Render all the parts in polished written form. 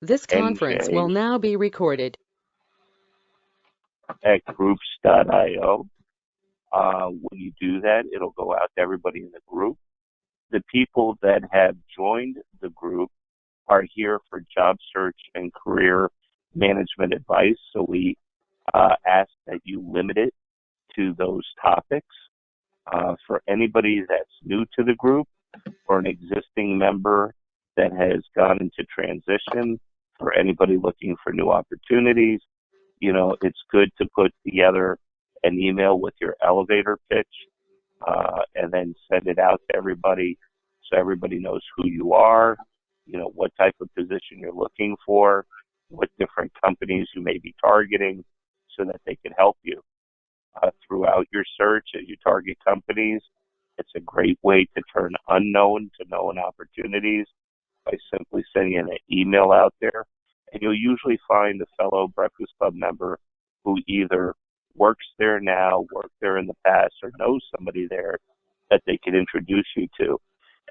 This conference will now be recorded. NJ@groups.io. When you do that, it'll go out to everybody in the group. The people that have joined the group are here for job search and career management advice. So we ask that you limit it to those topics. For anybody that's new to the group or an existing member that has gone into transition, for anybody looking for new opportunities, it's good to put together an email with your elevator pitch and then send it out to everybody so everybody knows who you are, what type of position you're looking for, what different companies you may be targeting so that they can help you. Throughout your search as you target companies, it's a great way to turn unknown to known opportunities by simply sending an email out there. And you'll usually find a fellow Breakfast Club member who either works there now, worked there in the past, or knows somebody there that they can introduce you to.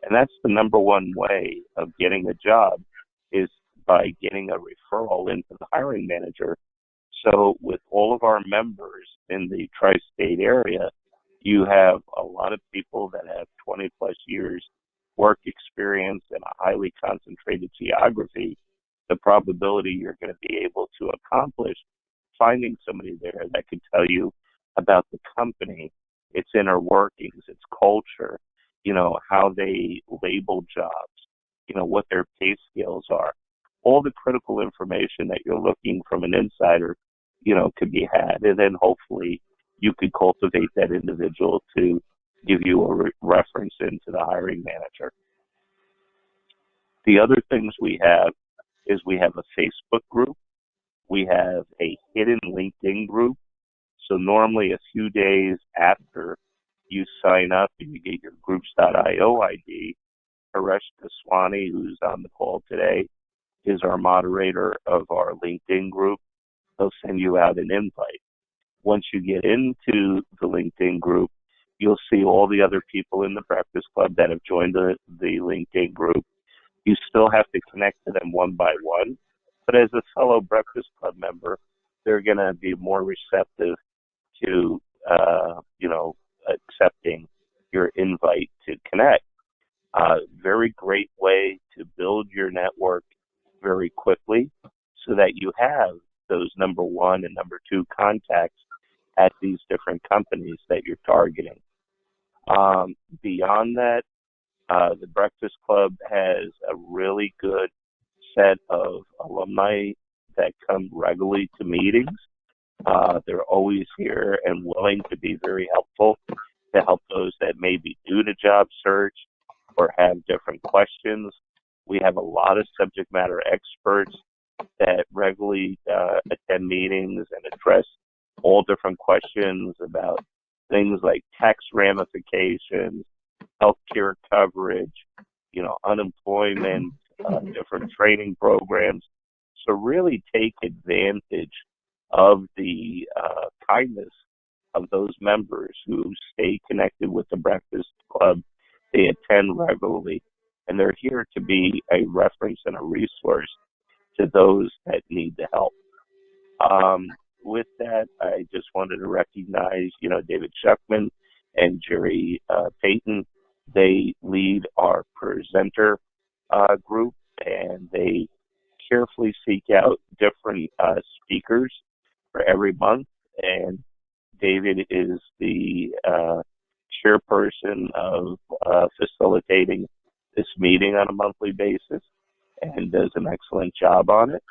And that's the number one way of getting a job, is by getting a referral into the hiring manager. So with all of our members in the tri-state area, you have a lot of people that have 20 plus years work experience in a highly concentrated geography. The probability you're going to be able to accomplish finding somebody there that could tell you about the company, its inner workings, its culture, how they label jobs, what their pay scales are. All the critical information that you're looking from an insider, could be had. And then hopefully you could cultivate that individual to give you a reference into the hiring manager. The other things we have is we have a Facebook group. We have a hidden LinkedIn group. So normally a few days after you sign up and you get your groups.io ID, Haresh Kaswani, who's on the call today, is our moderator of our LinkedIn group. They'll send you out an invite. Once you get into the LinkedIn group, you'll see all the other people in the Breakfast Club that have joined the LinkedIn group. You still have to connect to them one by one, but as a fellow Breakfast Club member, they're going to be more receptive to, accepting your invite to connect. Very great way to build your network very quickly so that you have those number one and number two contacts at these different companies that you're targeting. Beyond that, the Breakfast Club has a really good set of alumni that come regularly to meetings. They're always here and willing to be very helpful to help those that may be new to job search or have different questions. We have a lot of subject matter experts that regularly attend meetings and address all different questions about things like tax ramifications, healthcare coverage, unemployment, different training programs. So really take advantage of the kindness of those members who stay connected with the Breakfast Club. They attend regularly, and they're here to be a reference and a resource to those that need the help. With that, I just wanted to recognize, David Shuckman and Jerry Payton. They lead our presenter group, and they carefully seek out different speakers for every month. And David is the chairperson of facilitating this meeting on a monthly basis and does an excellent job on it.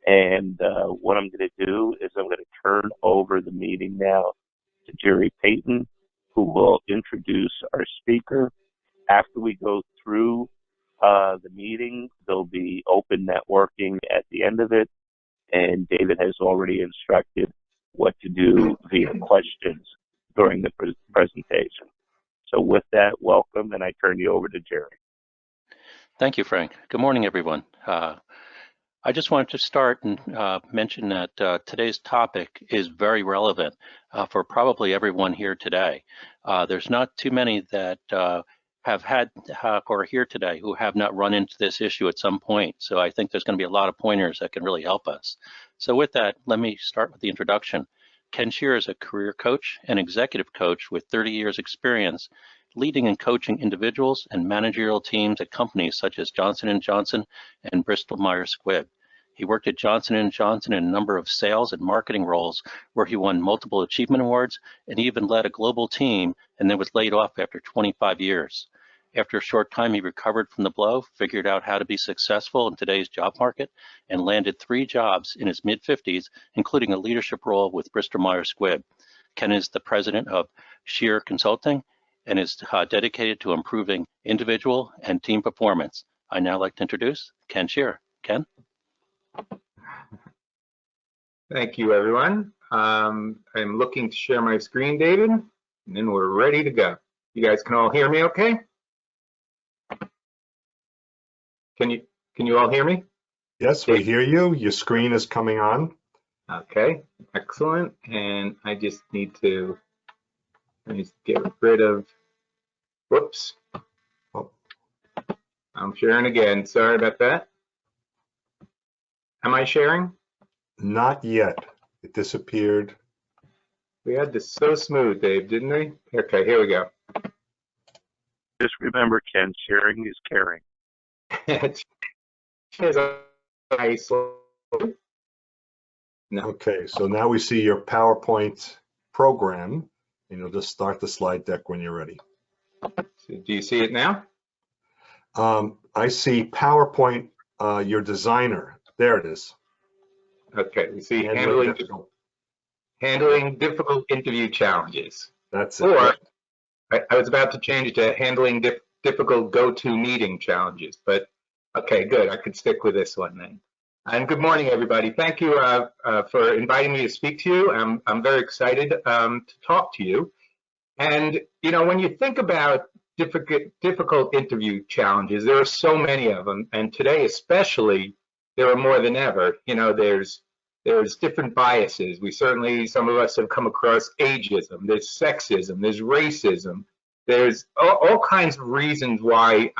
And what I'm going to do is I'm going to turn over the meeting now to Jerry Payton, who will introduce our speaker. After we go through the meeting, there'll be open networking at the end of it, and David has already instructed what to do via questions during the presentation. So with that, welcome, and I turn you over to Jerry. Thank you, Frank. Good morning, everyone. I just wanted to start and mention that today's topic is very relevant for probably everyone here today. There's not too many that have had or are here today who have not run into this issue at some point. So I think there's going to be a lot of pointers that can really help us. So with that, let me start with the introduction. Ken Sher is a career coach and executive coach with 30 years experience leading and coaching individuals and managerial teams at companies such as Johnson & Johnson and Bristol-Myers Squibb. He worked at Johnson & Johnson in a number of sales and marketing roles where he won multiple achievement awards and even led a global team and then was laid off after 25 years. After a short time, he recovered from the blow, figured out how to be successful in today's job market, and landed 3 jobs in his mid-50s, including a leadership role with Bristol-Myers Squibb. Ken is the president of Sher Consulting and is dedicated to improving individual and team performance. I'd now like to introduce Ken Sher. Ken? Thank you, everyone. I'm looking to share my screen, David, and then we're ready to go. You guys can all hear me okay? Can you all hear me? Yes, we hear you. Your screen is coming on. Okay, excellent. And I just need to get rid of, whoops. Oh. I'm sharing again. Sorry about that. Am I sharing? Not yet. It disappeared. We had this so smooth, Dave, didn't we? Okay, here we go. Just remember, Ken, sharing is caring. No. Okay, so now we see your PowerPoint program, and you'll just start the slide deck when you're ready. So do you see it now? I see PowerPoint, your designer. There it is. Okay, we see Handling handling difficult interview challenges. That's it. Or I was about to change it to handling difficult go-to meeting challenges, but okay, good. I could stick with this one then. And good morning, everybody. Thank you for inviting me to speak to you. I'm very excited to talk to you. And you know, when you think about difficult interview challenges, there are so many of them, and today especially, there are more than ever. You know, there's different biases. Some of us have come across ageism, there's sexism, there's racism, there's all kinds of reasons why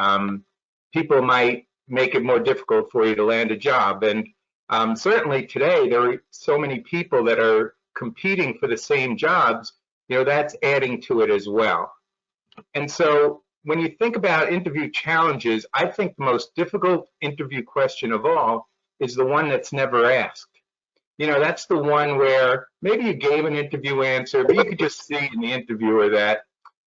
people might make it more difficult for you to land a job. And certainly today, there are so many people that are competing for the same jobs, you know, that's adding to it as well. And so when you think about interview challenges, I think the most difficult interview question of all is the one that's never asked. You know, that's the one where maybe you gave an interview answer, but you could just see in the interviewer that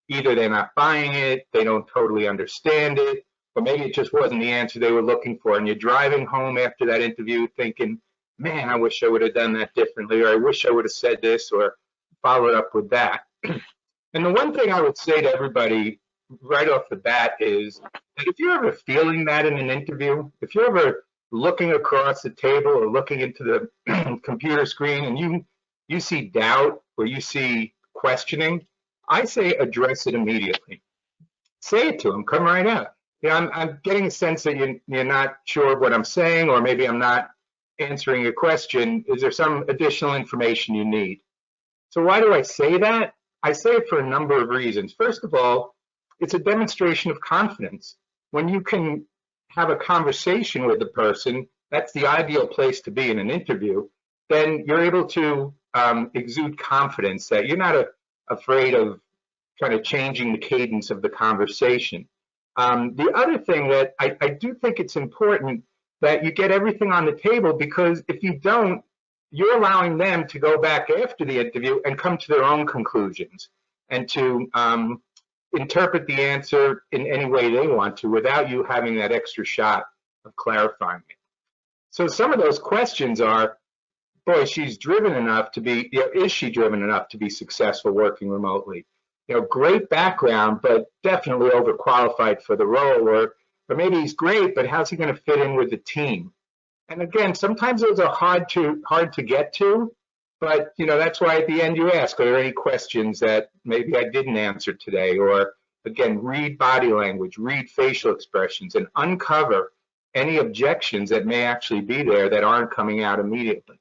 either they're not buying it, they don't totally understand it, or maybe it just wasn't the answer they were looking for. And you're driving home after that interview thinking, man, I wish I would have done that differently, or I wish I would have said this or followed up with that. And the one thing I would say to everybody right off the bat is that if you're ever feeling that in an interview, if you're ever looking across the table or looking into the computer screen and you see doubt or you see questioning, I say address it immediately. Say it to them, come right out. You know, I'm getting a sense that you're not sure of what I'm saying, or maybe I'm not answering your question. Is there some additional information you need? So why do I say that? I say it for a number of reasons. First of all, it's a demonstration of confidence. When you can have a conversation with the person, that's the ideal place to be in an interview, then you're able to exude confidence that you're not afraid of kind of changing the cadence of the conversation. The other thing that I do think it's important that you get everything on the table, because if you don't, you're allowing them to go back after the interview and come to their own conclusions and to interpret the answer in any way they want to without you having that extra shot of clarifying it. So some of those questions are, boy, she's driven enough to be, you know, is she driven enough to be successful working remotely? You know, great background, but definitely overqualified for the role, or maybe he's great, but how's he going to fit in with the team? And again, sometimes those are hard to get to, but you know, that's why at the end you ask, are there any questions that maybe I didn't answer today? Or again, read body language, read facial expressions, and uncover any objections that may actually be there that aren't coming out immediately.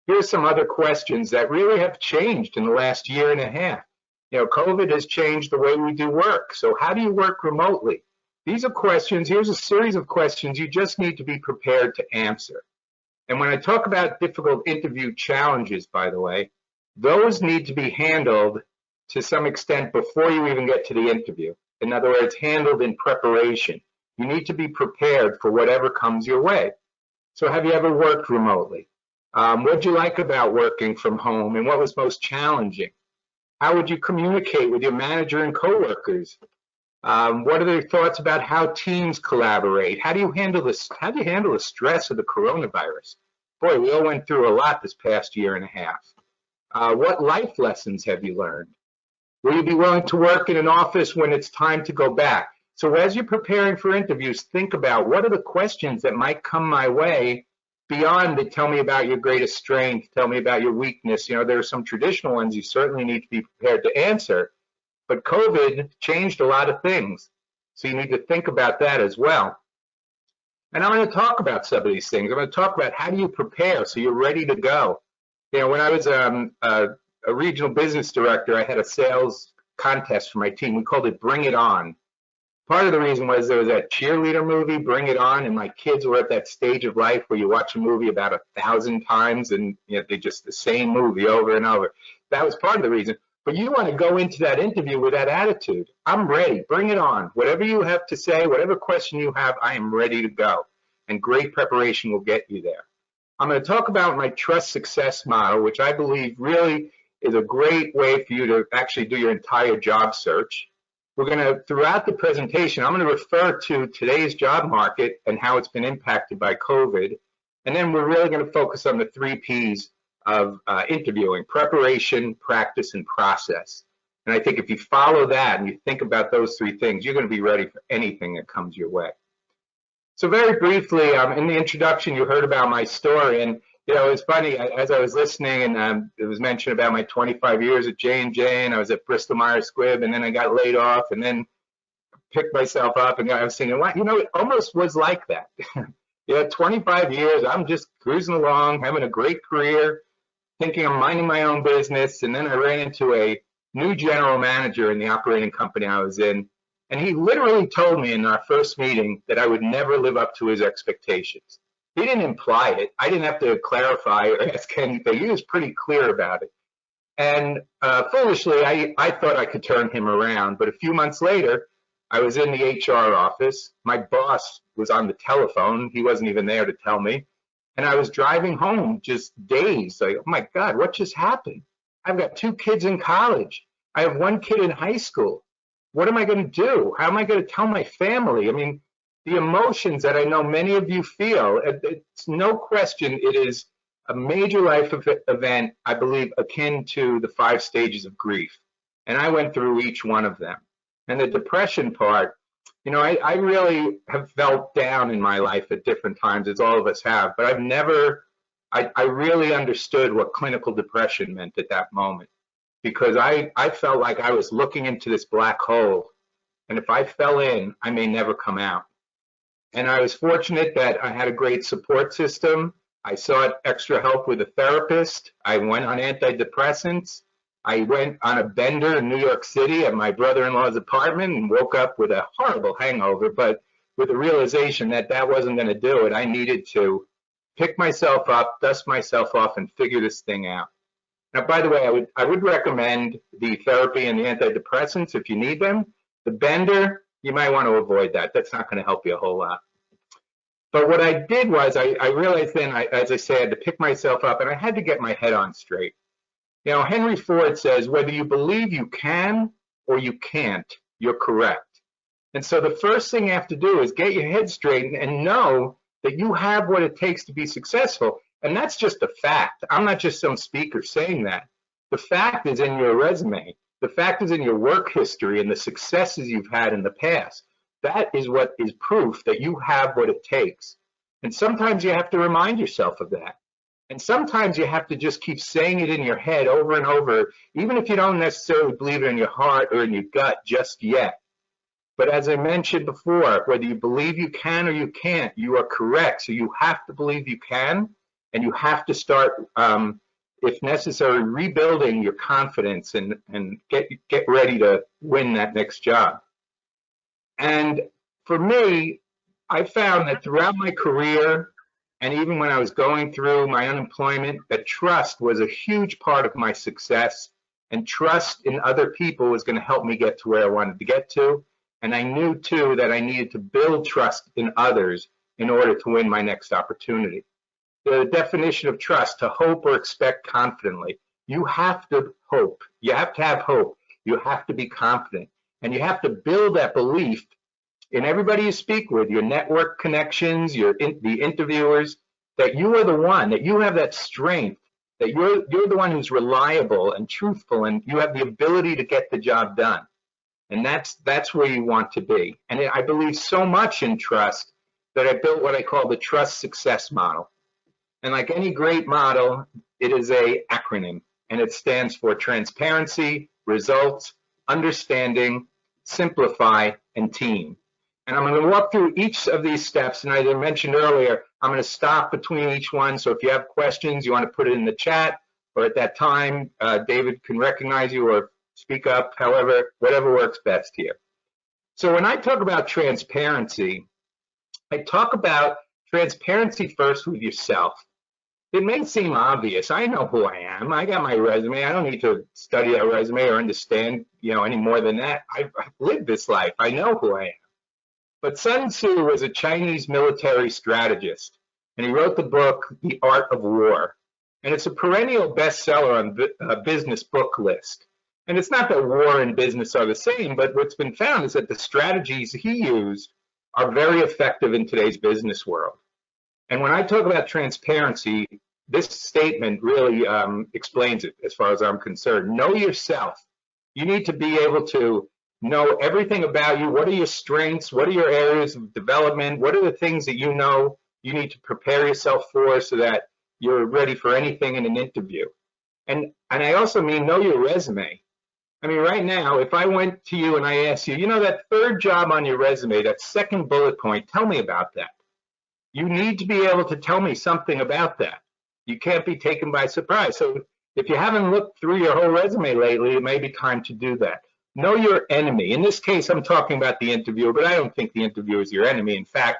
Here's some other questions that really have changed in the last year and a half. You know, COVID has changed the way we do work. So how do you work remotely? These are questions. Here's a series of questions you just need to be prepared to answer. And when I talk about difficult interview challenges, by the way, those need to be handled to some extent before you even get to the interview. In other words, handled in preparation. You need to be prepared for whatever comes your way. So have you ever worked remotely? What did you like about working from home, and what was most challenging? How would you communicate with your manager and coworkers? What are their thoughts about how teams collaborate? How do you handle this? How do you handle the stress of the coronavirus? Boy, we all went through a lot this past year and a half. What life lessons have you learned? Will you be willing to work in an office when it's time to go back? So as you're preparing for interviews, think about what are the questions that might come my way beyond the tell me about your greatest strength, tell me about your weakness. You know, there are some traditional ones you certainly need to be prepared to answer, but COVID changed a lot of things. So you need to think about that as well. And I'm going to talk about some of these things. I'm going to talk about how do you prepare so you're ready to go. You know, when I was a regional business director, I had a sales contest for my team. We called it Bring It On. Part of the reason was there was that cheerleader movie, Bring It On, and my kids were at that stage of life where you watch a movie about 1,000 times and you know, they just the same movie over and over. That was part of the reason. But you want to go into that interview with that attitude. I'm ready. Bring it on. Whatever you have to say, whatever question you have, I am ready to go. And great preparation will get you there. I'm going to talk about my trust success model, which I believe really is a great way for you to actually do your entire job search. We're going to, throughout the presentation, I'm going to refer to today's job market and how it's been impacted by COVID. And then we're really going to focus on the 3 Ps of interviewing: preparation, practice, and process. And I think if you follow that and you think about those 3 things, you're going to be ready for anything that comes your way. So very briefly, in the introduction, you heard about my story. And you know, it's funny, as I was listening, and it was mentioned about my 25 years at J&J, and I was at Bristol Myers Squibb, and then I got laid off, and then picked myself up, and I was thinking, well, you know, it almost was like that. Yeah, 25 years, I'm just cruising along, having a great career, thinking I'm minding my own business, and then I ran into a new general manager in the operating company I was in, and he literally told me in our first meeting that I would never live up to his expectations. He didn't imply it. I didn't have to clarify or ask anything. He was pretty clear about it. And foolishly, I thought I could turn him around. But a few months later, I was in the HR office. My boss was on the telephone. He wasn't even there to tell me. And I was driving home just dazed. Like, oh my God, what just happened? I've got 2 kids in college. I have 1 kid in high school. What am I going to do? How am I going to tell my family? I mean, the emotions that I know many of you feel, it's no question, it is a major life event, I believe, akin to the 5 stages of grief. And I went through each one of them. And the depression part, you know, I really have felt down in my life at different times, as all of us have, but I've never, I really understood what clinical depression meant at that moment, because I felt like I was looking into this black hole. And if I fell in, I may never come out. And I was fortunate that I had a great support system. I sought extra help with a therapist. I went on antidepressants. I went on a bender in New York City at my brother-in-law's apartment and woke up with a horrible hangover, but with the realization that that wasn't going to do it. I needed to pick myself up, dust myself off, and figure this thing out. Now, by the way, I would recommend the therapy and the antidepressants if you need them. The bender, you might want to avoid that. That's not going to help you a whole lot. But what I did was I realized then, as I say, I had to pick myself up and I had to get my head on straight. You know, Henry Ford says, whether you believe you can or you can't, you're correct. And so the first thing you have to do is get your head straight and know that you have what it takes to be successful. And that's just a fact. I'm not just some speaker saying that. The fact is in your resume. The fact is in your work history and the successes you've had in the past. That is what is proof that you have what it takes. And sometimes you have to remind yourself of that. And sometimes you have to just keep saying it in your head over and over, even if you don't necessarily believe it in your heart or in your gut just yet. But as I mentioned before, whether you believe you can or you can't, you are correct. So you have to believe you can, and you have to start if necessary, rebuilding your confidence and get ready to win that next job. And for me, I found that throughout my career, and even when I was going through my unemployment, that trust was a huge part of my success, and trust in other people was going to help me get to where I wanted to get to. And I knew too that I needed to build trust in others in order to win my next opportunity. The definition of trust: to hope or expect confidently. You have to hope. You have to have hope. You have to be confident. And you have to build that belief in everybody you speak with, your network connections, the interviewers, that you are the one, that you have that strength, that you're the one who's reliable and truthful, and you have the ability to get the job done. And that's where you want to be. And I believe so much in trust that I built what I call the trust success model. And like any great model, it is an acronym, and it stands for transparency, results, understanding, simplify, and team. And I'm going to walk through each of these steps. And as I mentioned earlier, I'm going to stop between each one. So if you have questions, you want to put it in the chat, or at that time, David can recognize you or speak up, however, whatever works best here. So when I talk about transparency, I talk about transparency first with yourself. It may seem obvious. I know who I am. I got my resume. I don't need to study that resume or understand, any more than that. I've lived this life. I know who I am. But Sun Tzu was a Chinese military strategist, and he wrote the book, The Art of War. And it's a perennial bestseller on a business book list. And it's not that war and business are the same, but what's been found is that the strategies he used are very effective in today's business world. And when I talk about transparency, this statement really explains it as far as I'm concerned. Know yourself. You need to be able to know everything about you. What are your strengths? What are your areas of development? What are the things that you know you need to prepare yourself for so that you're ready for anything in an interview? And I also mean know your resume. I mean, right now, if I went to you and I asked you, that third job on your resume, that second bullet point, tell me about that. You need to be able to tell me something about that. You can't be taken by surprise. So if you haven't looked through your whole resume lately, it may be time to do that. Know your enemy. In this case, I'm talking about the interviewer, but I don't think the interviewer is your enemy. In fact,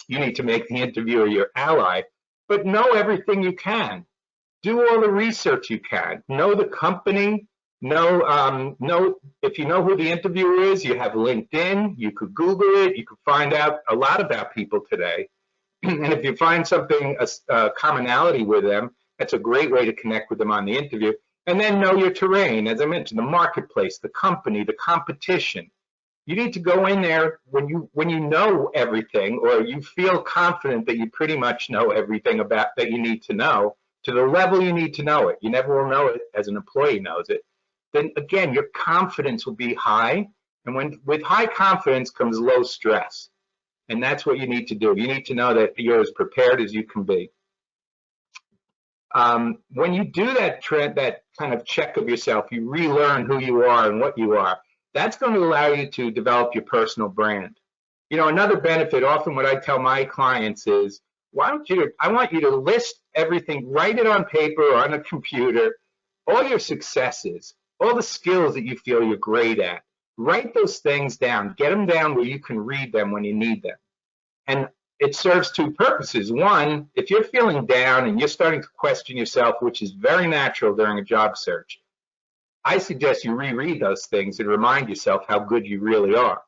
you need to make the interviewer your ally. But know everything you can. Do all the research you can. Know the company. Know if you know who the interviewer is, you have LinkedIn. You could Google it. You could find out a lot about people today. And if you find something, a commonality with them, that's a great way to connect with them on the interview. And then know your terrain, as I mentioned, the marketplace, the company, the competition. You need to go in there when you know everything, or you feel confident that you pretty much know everything about that you need to know, to the level you need to know it. You never will know it as an employee knows it. Then again, your confidence will be high. And with high confidence comes low stress. And that's what you need to do. You need to know that you're as prepared as you can be. When you do that kind of check of yourself, you relearn who you are and what you are. That's going to allow you to develop your personal brand. Another benefit, often what I tell my clients is, I want you to list everything, write it on paper or on a computer, all your successes, all the skills that you feel you're great at. Write those things down. Get them down where you can read them when you need them. And it serves two purposes. One, if you're feeling down and you're starting to question yourself, which is very natural during a job search, I suggest you reread those things and remind yourself how good you really are.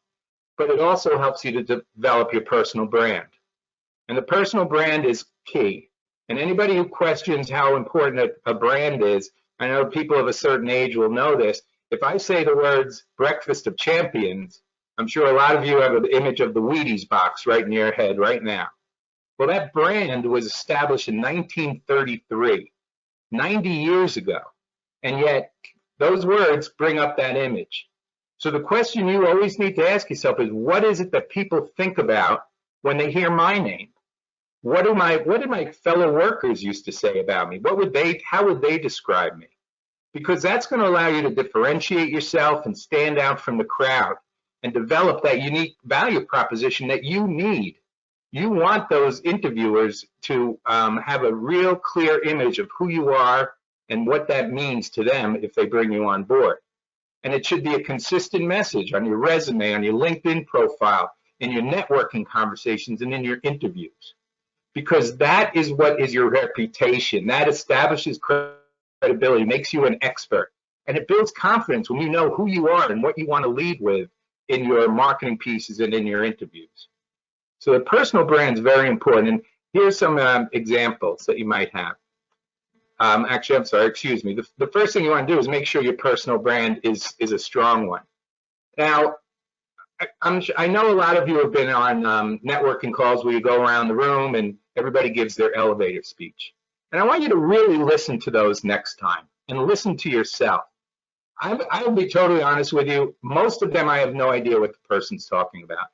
But it also helps you to develop your personal brand. And the personal brand is key. And anybody who questions how important a brand is, I know people of a certain age will know this. If I say the words breakfast of champions, I'm sure a lot of you have an image of the Wheaties box right in your head right now. Well, that brand was established in 1933, 90 years ago. And yet those words bring up that image. So the question you always need to ask yourself is, what is it that people think about when they hear my name? What did my fellow workers used to say about me? How would they describe me? Because that's going to allow you to differentiate yourself and stand out from the crowd and develop that unique value proposition that you need. You want those interviewers to have a real clear image of who you are and what that means to them if they bring you on board. And it should be a consistent message on your resume, on your LinkedIn profile, in your networking conversations, and in your interviews. Because that is what is your reputation. That establishes credibility, makes you an expert. And it builds confidence when you know who you are and what you want to lead with in your marketing pieces and in your interviews. So the personal brand is very important. And here's some examples that you might have. Actually, I'm sorry, excuse me. The first thing you want to do is make sure your personal brand is a strong one. Now, I know a lot of you have been on networking calls where you go around the room and everybody gives their elevator speech. And I want you to really listen to those next time and listen to yourself. I'll be totally honest with you. Most of them, I have no idea what the person's talking about.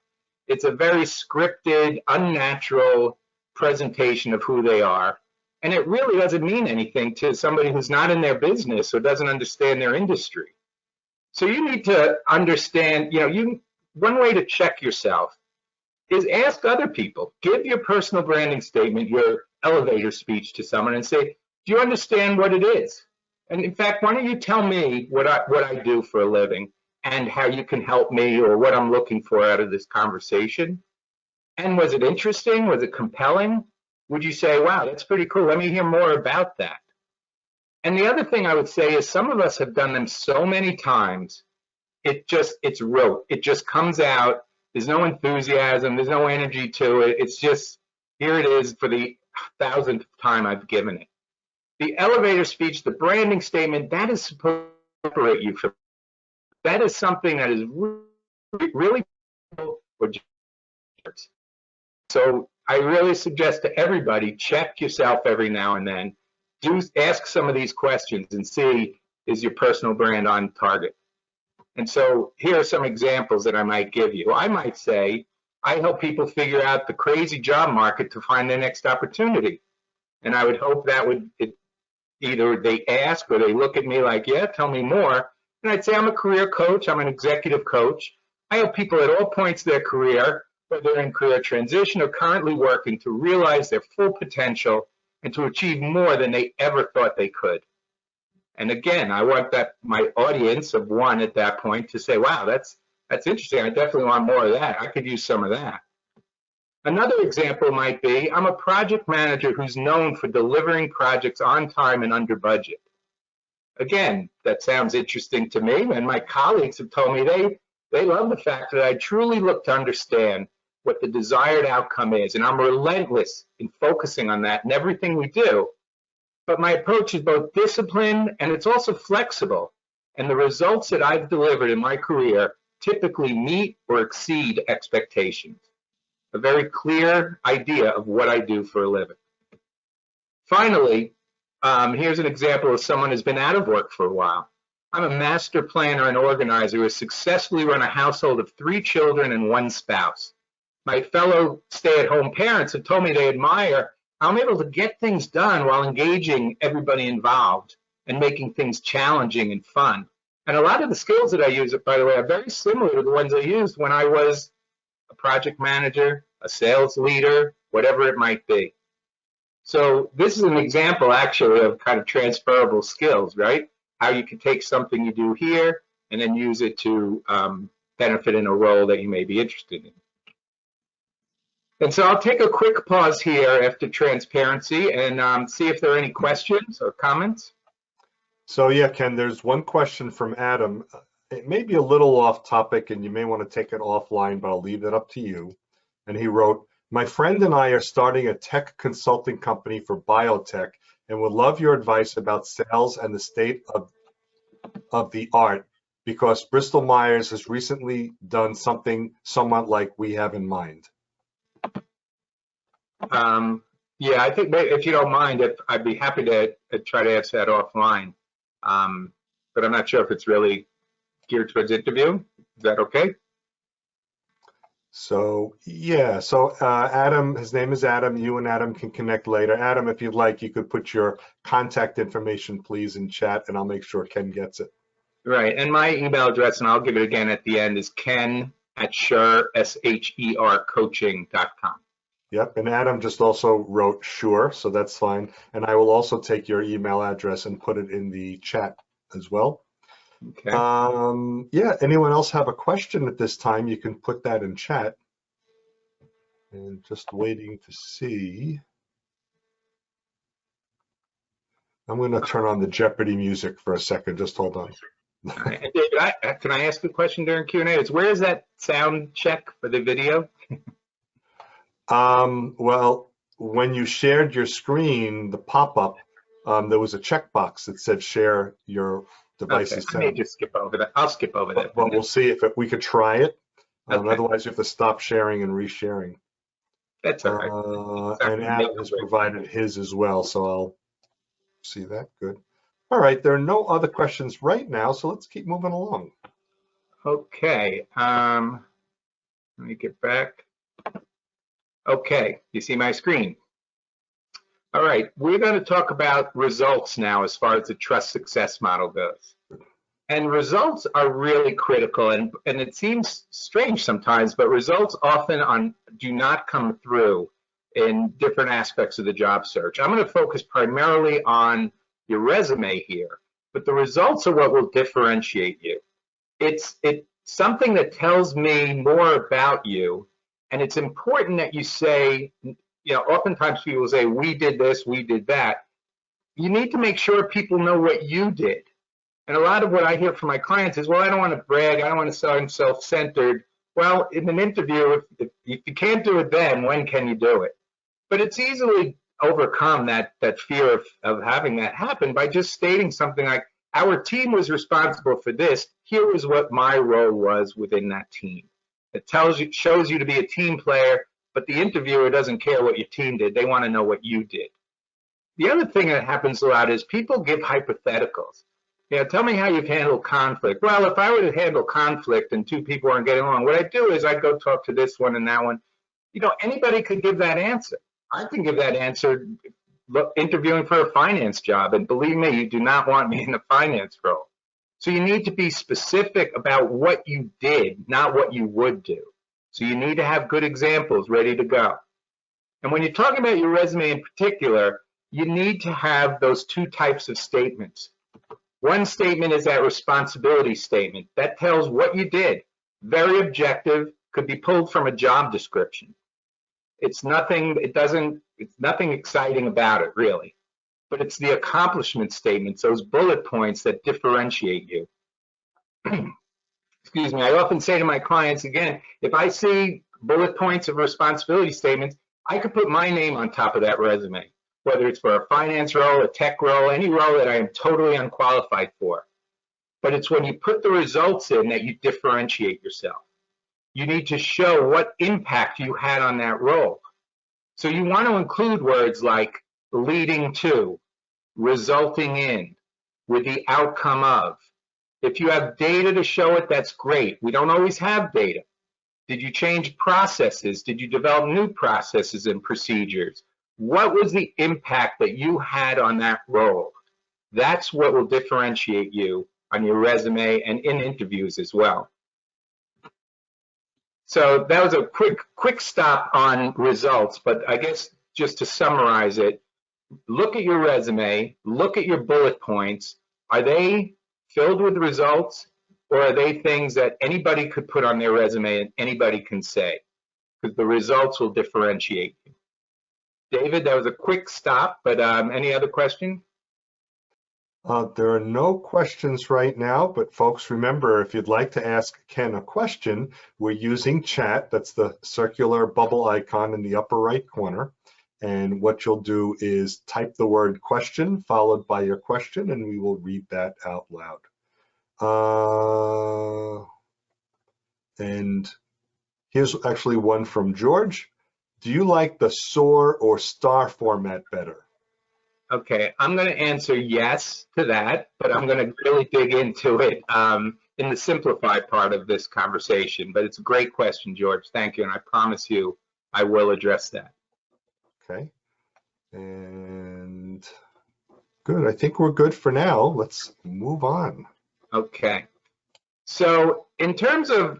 It's a very scripted, unnatural presentation of who they are. And it really doesn't mean anything to somebody who's not in their business or doesn't understand their industry. So you need to understand, one way to check yourself is ask other people. Give your personal branding statement, your elevator speech to someone and say, do you understand what it is? And in fact, why don't you tell me what I do for a living and how you can help me or what I'm looking for out of this conversation? And was it interesting? Was it compelling? Would you say, wow, that's pretty cool. Let me hear more about that. And the other thing I would say is some of us have done them so many times, it's rote. It just comes out. There's no enthusiasm. There's no energy to it. It's just, here it is for the 1,000th time I've given it. The elevator speech, the branding statement, that is supposed to separate you from. That is something that is really cool. So I really suggest to everybody, check yourself every now and then. Ask some of these questions and see, is your personal brand on target? And so here are some examples that I might give you. I might say, I help people figure out the crazy job market to find their next opportunity. And I would hope that either they ask or they look at me like, yeah, tell me more. And I'd say, I'm a career coach. I'm an executive coach. I help people at all points of their career, whether they're in career transition or currently working, to realize their full potential and to achieve more than they ever thought they could. And again, I want my audience of one at that point to say, wow, that's interesting. I definitely want more of that. I could use some of that. Another example might be, I'm a project manager who's known for delivering projects on time and under budget. Again, that sounds interesting to me, and my colleagues have told me they love the fact that I truly look to understand what the desired outcome is, and I'm relentless in focusing on that in everything we do. But my approach is both disciplined and it's also flexible, and the results that I've delivered in my career typically meet or exceed expectations. A very clear idea of what I do for a living. Finally, here's an example of someone who's been out of work for a while. I'm a master planner and organizer who has successfully run a household of 3 children and 1 spouse. My fellow stay-at-home parents have told me they admire how I'm able to get things done while engaging everybody involved and making things challenging and fun. And a lot of the skills that I use, by the way, are very similar to the ones I used when I was a project manager, a sales leader, whatever it might be. So this is an example, actually, of kind of transferable skills, right? How you can take something you do here and then use it to benefit in a role that you may be interested in. And so I'll take a quick pause here after transparency and see if there are any questions or comments. So yeah, Ken, there's one question from Adam. It may be a little off topic and you may want to take it offline, but I'll leave that up to you. And he wrote, my friend and I are starting a tech consulting company for biotech and would love your advice about sales and the state of the art, because Bristol Myers has recently done something somewhat like we have in mind. Yeah, I think if you don't mind, I'd be happy to try to answer that offline. But I'm not sure if it's really geared towards interview. Is that okay? So yeah, so Adam, his name is Adam. You and Adam can connect later. Adam, if you'd like, you could put your contact information, please, in chat, and I'll make sure Ken gets it. Right, and my email address, and I'll give it again at the end, is ken@Sher, SHER coaching.com. Yep, and Adam just also wrote sure, so that's fine. And I will also take your email address and put it in the chat as well. Okay. Yeah, anyone else have a question at this time? You can put that in chat. And just waiting to see. I'm going to turn on the Jeopardy music for a second. Just hold on. All right. And David, can I ask a question during Q&A? It's where is that sound check for the video? Well, when you shared your screen, the pop-up, there was a checkbox that said share your device's Okay, I may sound. just skip over that. I'll skip over that. But we'll see if we could try it. Okay. Otherwise, you have to stop sharing and resharing. That's all right. And Adam has provided his as well, so I'll see that. Good. All right, there are no other questions right now, so let's keep moving along. Okay, let me get back. Okay, you see my screen. All right, we're going to talk about results now as far as the trust success model goes. And results are really critical, and it seems strange sometimes, but results often do not come through in different aspects of the job search. I'm going to focus primarily on your resume here, but the results are what will differentiate you. It's something that tells me more about you, and it's important that you say, oftentimes people say, we did this, we did that. You need to make sure people know what you did. And a lot of what I hear from my clients is, well, I don't want to brag, I don't want to sound self-centered. Well, in an interview, if you can't do it then, when can you do it? But it's easily overcome that fear of having that happen by just stating something like, our team was responsible for this. Here was what my role was within that team. It shows you to be a team player, but the interviewer doesn't care what your team did. They want to know what you did. The other thing that happens a lot is people give hypotheticals. Tell me how you've handled conflict. Well, if I were to handle conflict and two people aren't getting along, what I'd do is I'd go talk to this one and that one. Anybody could give that answer. I can give that answer interviewing for a finance job, and believe me, you do not want me in a finance role. So you need to be specific about what you did, not what you would do. So you need to have good examples ready to go. And when you're talking about your resume in particular, you need to have those two types of statements. One statement is that responsibility statement. That tells what you did. Very objective, could be pulled from a job description. It's nothing exciting about it, really. But it's the accomplishment statements, those bullet points that differentiate you. Excuse me, I often say to my clients, again, if I see bullet points of responsibility statements, I could put my name on top of that resume, whether it's for a finance role, a tech role, any role that I am totally unqualified for. But it's when you put the results in that you differentiate yourself. You need to show what impact you had on that role. So you want to include words like leading to, resulting in, with the outcome of. If you have data to show it, that's great. We don't always have data. Did you change processes? Did you develop new processes and procedures? What was the impact that you had on that role? That's what will differentiate you on your resume and in interviews as well. So that was a quick stop on results, but I guess just to summarize it, look at your resume, look at your bullet points. Are they filled with results, or are they things that anybody could put on their resume and anybody can say? Because the results will differentiate you. David, that was a quick stop, but any other question? There are no questions right now, but folks, remember, if you'd like to ask Ken a question, we're using chat. That's the circular bubble icon in the upper right corner. And what you'll do is type the word question followed by your question, and we will read that out loud. And here's actually one from George. Do you like the SOAR or STAR format better? Okay, I'm going to answer yes to that, but I'm going to really dig into it in the simplified part of this conversation. But it's a great question, George. Thank you, and I promise you I will address that. Okay, and good. I think we're good for now. Let's move on. Okay, so in terms of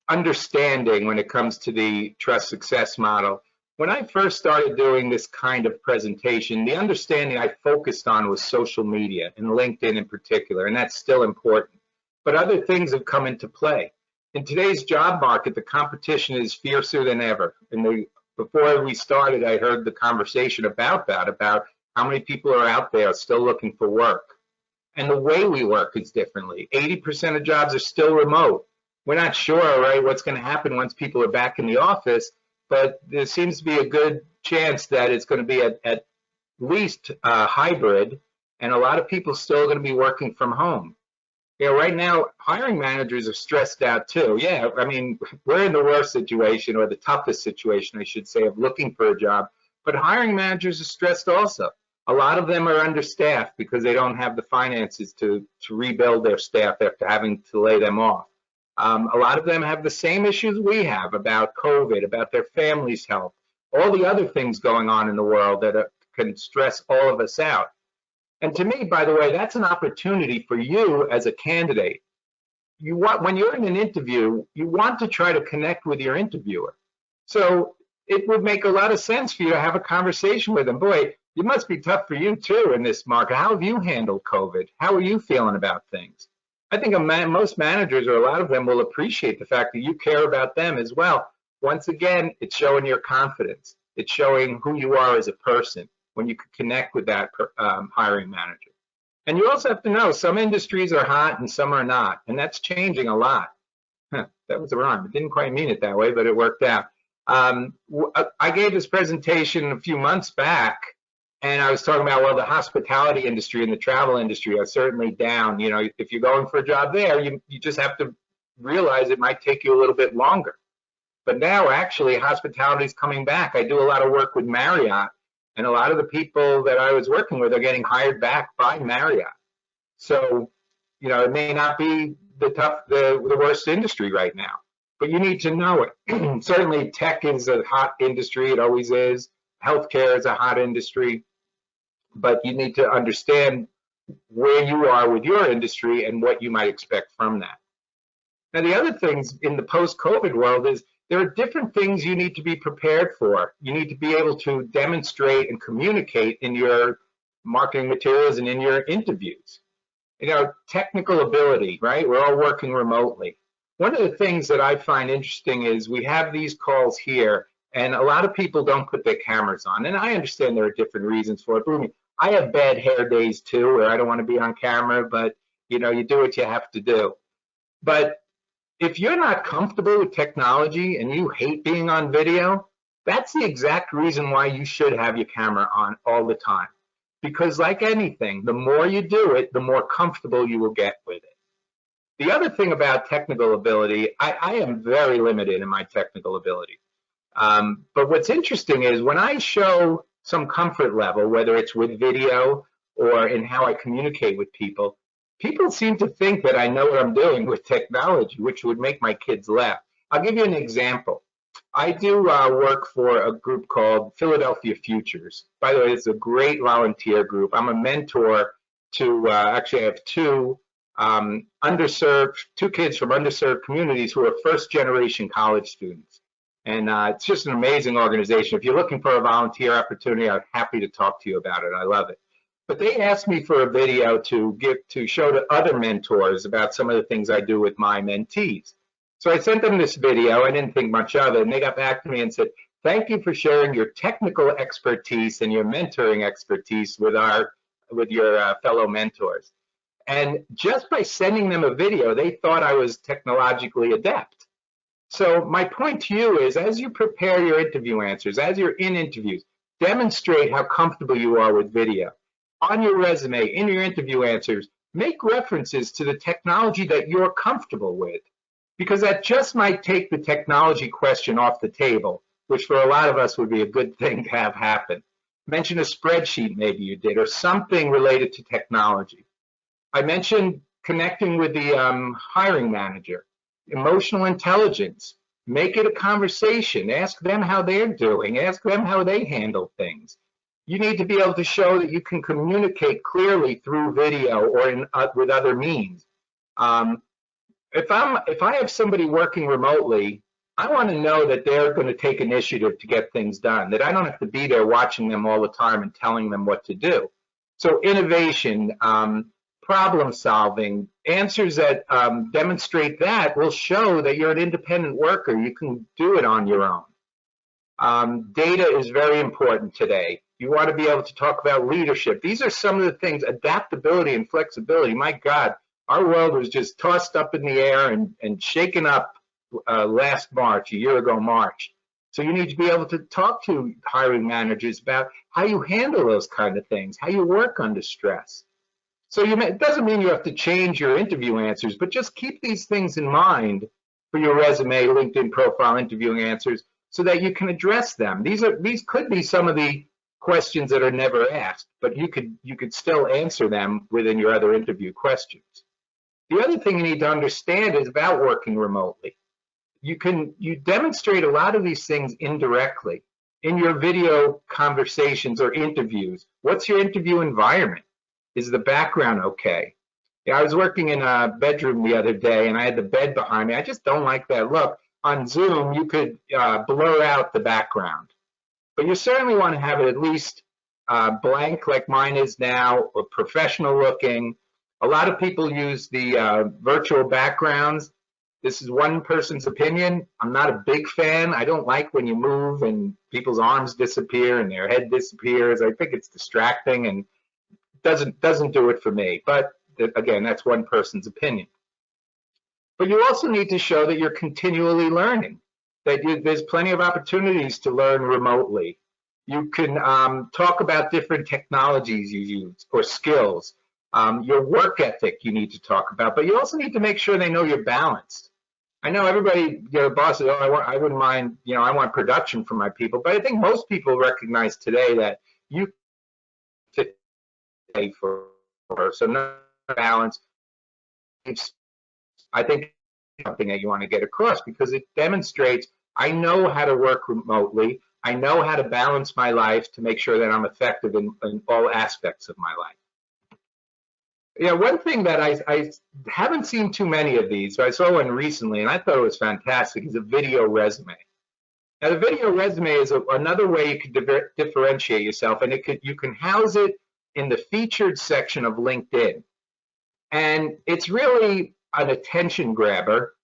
understanding when it comes to the trust success model, When I first started doing this kind of presentation, the understanding I focused on was social media and LinkedIn in particular, and that's still important. But other things have come into play. In today's job market, the competition is fiercer than ever. And before we started, I heard the conversation about that, about how many people are out there still looking for work. And the way we work is differently. 80% of jobs are still remote. We're not sure, right, what's going to happen once people are back in the office, but there seems to be a good chance that it's going to be at least hybrid, and a lot of people still going to be working from home. You know, right now, hiring managers are stressed out too. Yeah, I mean, we're in the worst situation, or the toughest situation, I should say, of looking for a job, but hiring managers are stressed also. A lot of them are understaffed because they don't have the finances to rebuild their staff after having to lay them off. A lot of them have the same issues we have about COVID, about their family's health, all the other things going on in the world that can stress all of us out. And to me, by the way, that's an opportunity for you as a candidate. When you're in an interview, you want to try to connect with your interviewer. So it would make a lot of sense for you to have a conversation with them. Boy, it must be tough for you too in this market. How have you handled COVID? How are you feeling about things? I think most managers, or a lot of them, will appreciate the fact that you care about them as well. Once again, it's showing your confidence. It's showing who you are as a person when you can connect with that hiring manager. And you also have to know some industries are hot and some are not, and that's changing a lot. That was a rhyme. I didn't quite mean it that way, but it worked out. I gave this presentation a few months back, and I was talking about, well, the hospitality industry and the travel industry are certainly down. You know, if you're going for a job there, you just have to realize it might take you a little bit longer. But now, actually, hospitality is coming back. I do a lot of work with Marriott, and a lot of the people that I was working with are getting hired back by Marriott. So, you know, it may not be the worst industry right now, but you need to know it. Certainly, tech is a hot industry. It always is. Healthcare is a hot industry. But you need to understand where you are with your industry and what you might expect from that. Now, the other things in the post-COVID world is there are different things you need to be prepared for. You need to be able to demonstrate and communicate in your marketing materials and in your interviews. You know, technical ability, right? We're all working remotely. One of the things that I find interesting is we have these calls here, and a lot of people don't put their cameras on. And I understand there are different reasons for it. Believe me, I have bad hair days too, where I don't want to be on camera, but you know, you do what you have to do. But if you're not comfortable with technology and you hate being on video, that's the exact reason why you should have your camera on all the time. Because like anything, the more you do it, the more comfortable you will get with it. The other thing about technical ability, I am very limited in my technical ability. But what's interesting is when I show some comfort level, whether it's with video or in how I communicate with people, people seem to think that I know what I'm doing with technology, which would make my kids laugh. I'll give you an example. I do work for a group called Philadelphia Futures. By the way, it's a great volunteer group. I'm a mentor to, actually I have two kids from underserved communities who are first-generation college students. And it's just an amazing organization. If you're looking for a volunteer opportunity, I'm happy to talk to you about it. I love it. But they asked me for a video to show to other mentors about some of the things I do with my mentees. So I sent them this video. I didn't think much of it. And they got back to me and said, thank you for sharing your technical expertise and your mentoring expertise with your fellow mentors. And just by sending them a video, they thought I was technologically adept. So my point to you is, as you prepare your interview answers, as you're in interviews, demonstrate how comfortable you are with video. On your resume, in your interview answers, make references to the technology that you're comfortable with, because that just might take the technology question off the table, which for a lot of us would be a good thing to have happen. Mention a spreadsheet maybe you did, or something related to technology. I mentioned connecting with the hiring manager. Emotional intelligence. Make it a conversation. Ask them how they're doing. Ask them how they handle things. You need to be able to show that you can communicate clearly through video or with other means. If I have somebody working remotely, I want to know that they're going to take initiative to get things done, that I don't have to be there watching them all the time and telling them what to do. So innovation, problem solving, answers that demonstrate that will show that you're an independent worker. You can do it on your own. Data is very important today. You want to be able to talk about leadership. These are some of the things, adaptability and flexibility. My God, our world was just tossed up in the air and shaken up last March, a year ago March. So you need to be able to talk to hiring managers about how you handle those kind of things, how you work under stress. So it doesn't mean you have to change your interview answers, but just keep these things in mind for your resume, LinkedIn profile, interviewing answers, so that you can address them. These could be some of the questions that are never asked, but you could still answer them within your other interview questions. The other thing you need to understand is about working remotely. You demonstrate a lot of these things indirectly in your video conversations or interviews. What's your interview environment? Is the background okay? Yeah, I was working in a bedroom the other day and I had the bed behind me. I just don't like that look. On Zoom, you could blur out the background, but you certainly want to have it at least blank like mine is now, or professional looking. A lot of people use the virtual backgrounds. This is one person's opinion. I'm not a big fan. I don't like when you move and people's arms disappear and their head disappears. I think it's distracting and doesn't do it for me. But again, that's one person's opinion. But you also need to show that you're continually learning, that there's plenty of opportunities to learn remotely. You can talk about different technologies you use or skills. Your work ethic you need to talk about, but you also need to make sure they know you're balanced. I know everybody, your boss says, oh, I wouldn't mind, I want production from my people, but I think most people recognize today that you fit for so no balance. I think something that you want to get across because it demonstrates I know how to work remotely. I know how to balance my life to make sure that I'm effective in all aspects of my life. Yeah, one thing that I haven't seen too many of these, but I saw one recently and I thought it was fantastic, is a video resume. Now, the video resume is another way you can differentiate yourself, and you can house it in the featured section of LinkedIn. And it's really an attention grabber.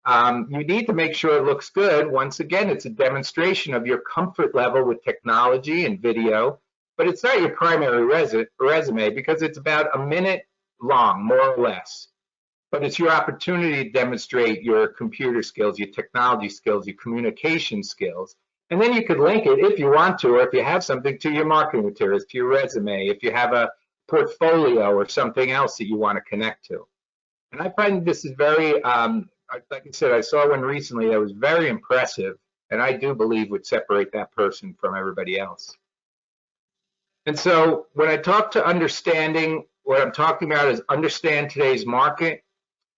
You need to make sure it looks good. Once again, it's a demonstration of your comfort level with technology and video, but it's not your primary resume because it's about a minute long, more or less. But it's your opportunity to demonstrate your computer skills, your technology skills, your communication skills. And then you could link it if you want to, or if you have something, to your marketing materials, to your resume, if you have a portfolio or something else that you want to connect to. And I find this is very, like I said, I saw one recently that was very impressive, and I do believe would separate that person from everybody else. And so when I talk to understanding, what I'm talking about is understand today's market,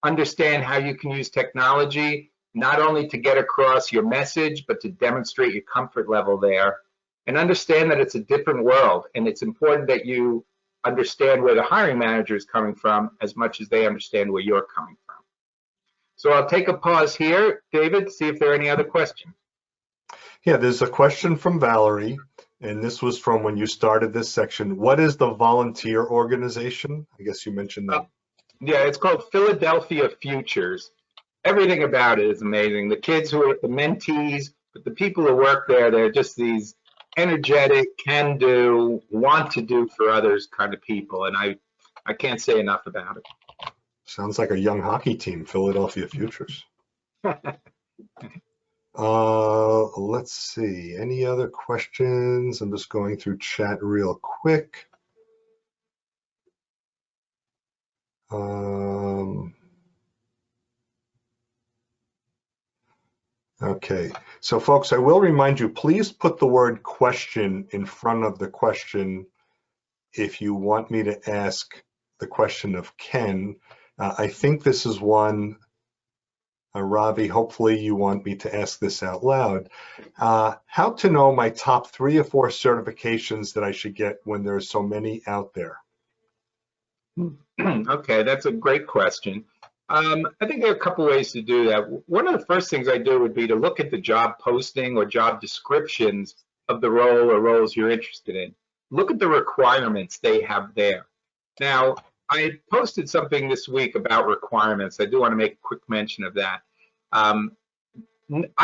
understand how you can use technology, not only to get across your message, but to demonstrate your comfort level there, and understand that it's a different world, and it's important that you understand where the hiring manager is coming from as much as they understand where you're coming from. So I'll take a pause here, David, see if there are any other questions. Yeah, there's a question from Valerie, and this was from when you started this section. What is the volunteer organization? I guess you mentioned that. Yeah, it's called Philadelphia Futures. Everything about it is amazing. The kids who are the mentees, but the people who work there, they're just these energetic, can do, want to do for others kind of people. And I can't say enough about it. Sounds like a young hockey team, Philadelphia Futures. Let's see, any other questions? I'm just going through chat real quick. Okay, so folks, I will remind you, please put the word question in front of the question if you want me to ask the question of Ken. I think this is one, Ravi, hopefully you want me to ask this out loud. How to know my top 3 or 4 certifications that I should get when there are so many out there? Okay, that's a great question. I think there are a couple ways to do that. One of the first things I do would be to look at the job posting or job descriptions of the role or roles you're interested in. Look at the requirements they have there. Now, I posted something this week about requirements. I do want to make a quick mention of that. I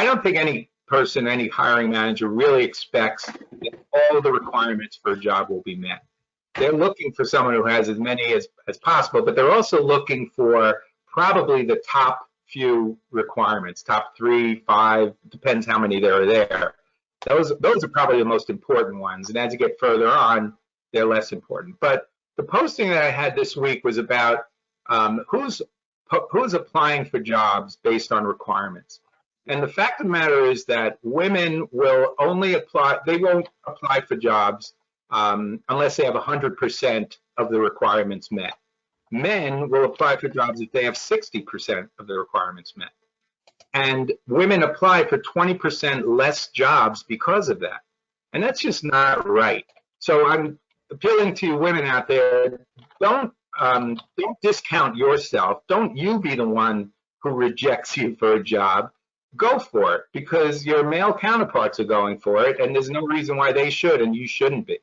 don't think any person, any hiring manager really expects that all the requirements for a job will be met. They're looking for someone who has as many as possible, but they're also looking for probably the top few requirements, top 3, 5, depends how many there are there. Those are probably the most important ones, and as you get further on, they're less important. But the posting that I had this week was about who's applying for jobs based on requirements. And the fact of the matter is that women will only apply, they won't apply for jobs unless they have 100% of the requirements met. Men will apply for jobs if they have 60% of the requirements met. And women apply for 20% less jobs because of that. And that's just not right. So I'm appealing to you women out there, don't discount yourself. Don't you be the one who rejects you for a job. Go for it, because your male counterparts are going for it, and there's no reason why they should and you shouldn't be.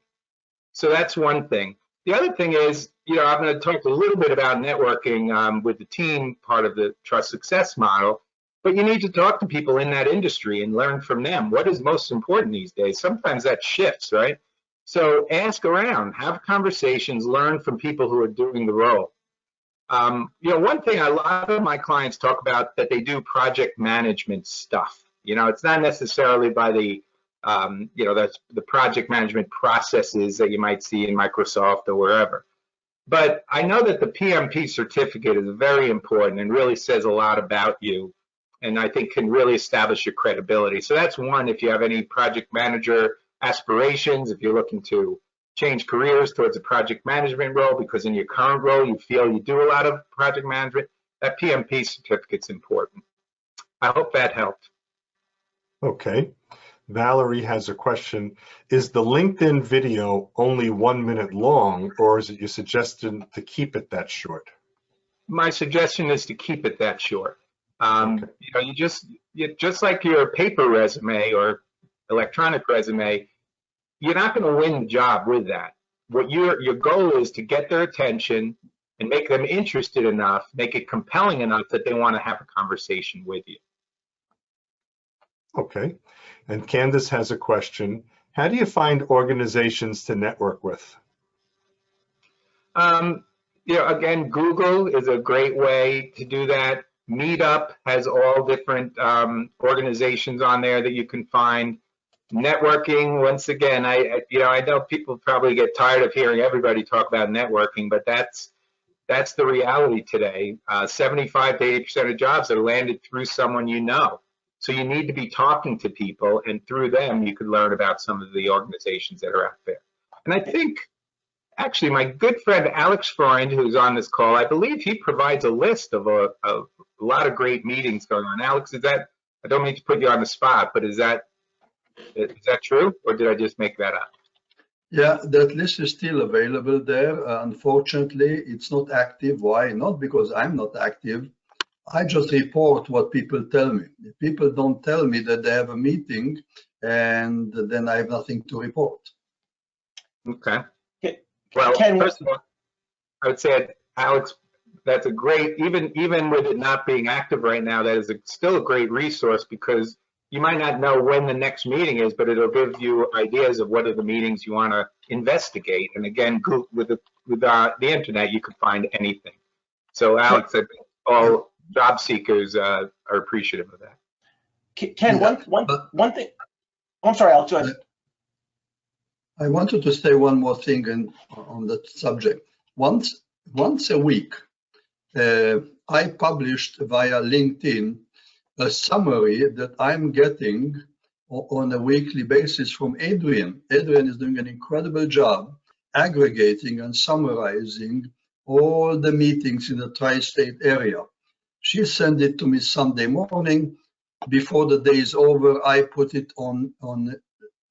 So that's one thing. The other thing is, I'm going to talk a little bit about networking with the team, part of the trust success model, but you need to talk to people in that industry and learn from them. What is most important these days? Sometimes that shifts, right? So ask around, have conversations, learn from people who are doing the role. One thing a lot of my clients talk about that they do project management stuff. It's not necessarily by the the project management processes that you might see in Microsoft or wherever. But I know that the PMP certificate is very important and really says a lot about you, and I think can really establish your credibility. So that's one, if you have any project manager aspirations, if you're looking to change careers towards a project management role because in your current role you feel you do a lot of project management, that PMP certificate's important. I hope that helped. Okay. Valerie has a question. Is the LinkedIn video only 1 minute long, or is it your suggestion to keep it that short? My suggestion is to keep it that short. Okay. You just like your paper resume or electronic resume, you're not going to win the job with that. What your goal is to get their attention and make them interested enough, make it compelling enough that they want to have a conversation with you. Okay. And Candace has a question. How do you find organizations to network with? Again, Google is a great way to do that. Meetup has all different organizations on there that you can find. Networking, once again, I know people probably get tired of hearing everybody talk about networking, but that's the reality today. 75 to 80% of jobs are landed through someone you know. So you need to be talking to people, and through them, you could learn about some of the organizations that are out there. And I think, actually, my good friend Alex Freund, who's on this call, I believe he provides a list of a lot of great meetings going on. Alex, is that, I don't mean to put you on the spot, but is that true, or did I just make that up? Yeah, that list is still available there. Unfortunately, it's not active. Why? Not because I'm not active. I just report what people tell me. If people don't tell me that they have a meeting, and then I have nothing to report. Okay. Well, first of all, I would say, Alex, that's a great, even with it not being active right now, that is still a great resource, because you might not know when the next meeting is, but it'll give you ideas of what are the meetings you want to investigate. And again, with the internet, you can find anything. So, Alex, I think all job seekers are appreciative of that. Ken, one thing. I'm sorry, Alex. Go ahead. I wanted to say one more thing on that subject. Once a week, I published via LinkedIn a summary that I'm getting on a weekly basis from Adrian. Adrian is doing an incredible job aggregating and summarizing all the meetings in the tri-state area. She sent it to me Sunday morning. Before the day is over, I put it on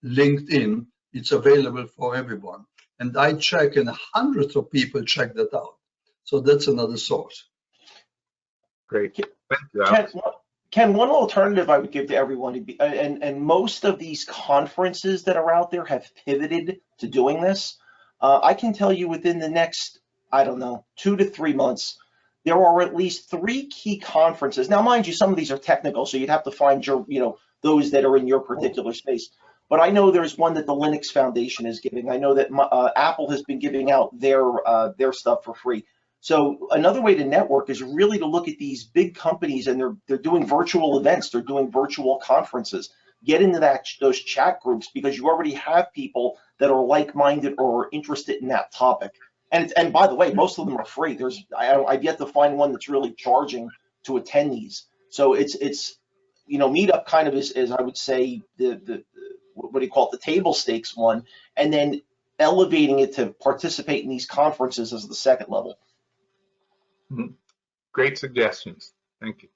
LinkedIn. It's available for everyone. And I check, and hundreds of people check that out. So that's another source. Great. Thank you, Alex. Ken, one alternative I would give to everyone, would be, and most of these conferences that are out there have pivoted to doing this. I can tell you within the next, I don't know, 2 to 3 months, there are at least 3 key conferences. Now, mind you, some of these are technical, so you'd have to find your, those that are in your particular space. But I know there's one that the Linux Foundation is giving. I know that Apple has been giving out their stuff for free. So another way to network is really to look at these big companies, and they're doing virtual events, they're doing virtual conferences. Get into those chat groups, because you already have people that are like-minded or interested in that topic. And by the way, most of them are free. I've yet to find one that's really charging to attend these. So it's Meetup kind of is I would say the what do you call it, the table stakes one, and then elevating it to participate in these conferences as the second level. Great suggestions. Thank you.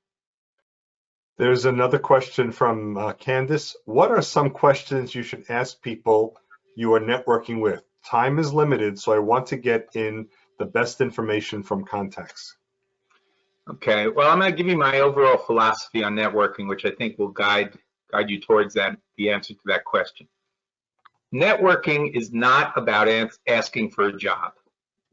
There's another question from Candace. What are some questions you should ask people you are networking with? Time is limited, so I want to get in the best information from contacts. Okay, well, I'm going to give you my overall philosophy on networking, which I think will guide you towards the answer to that question. Networking is not about asking for a job.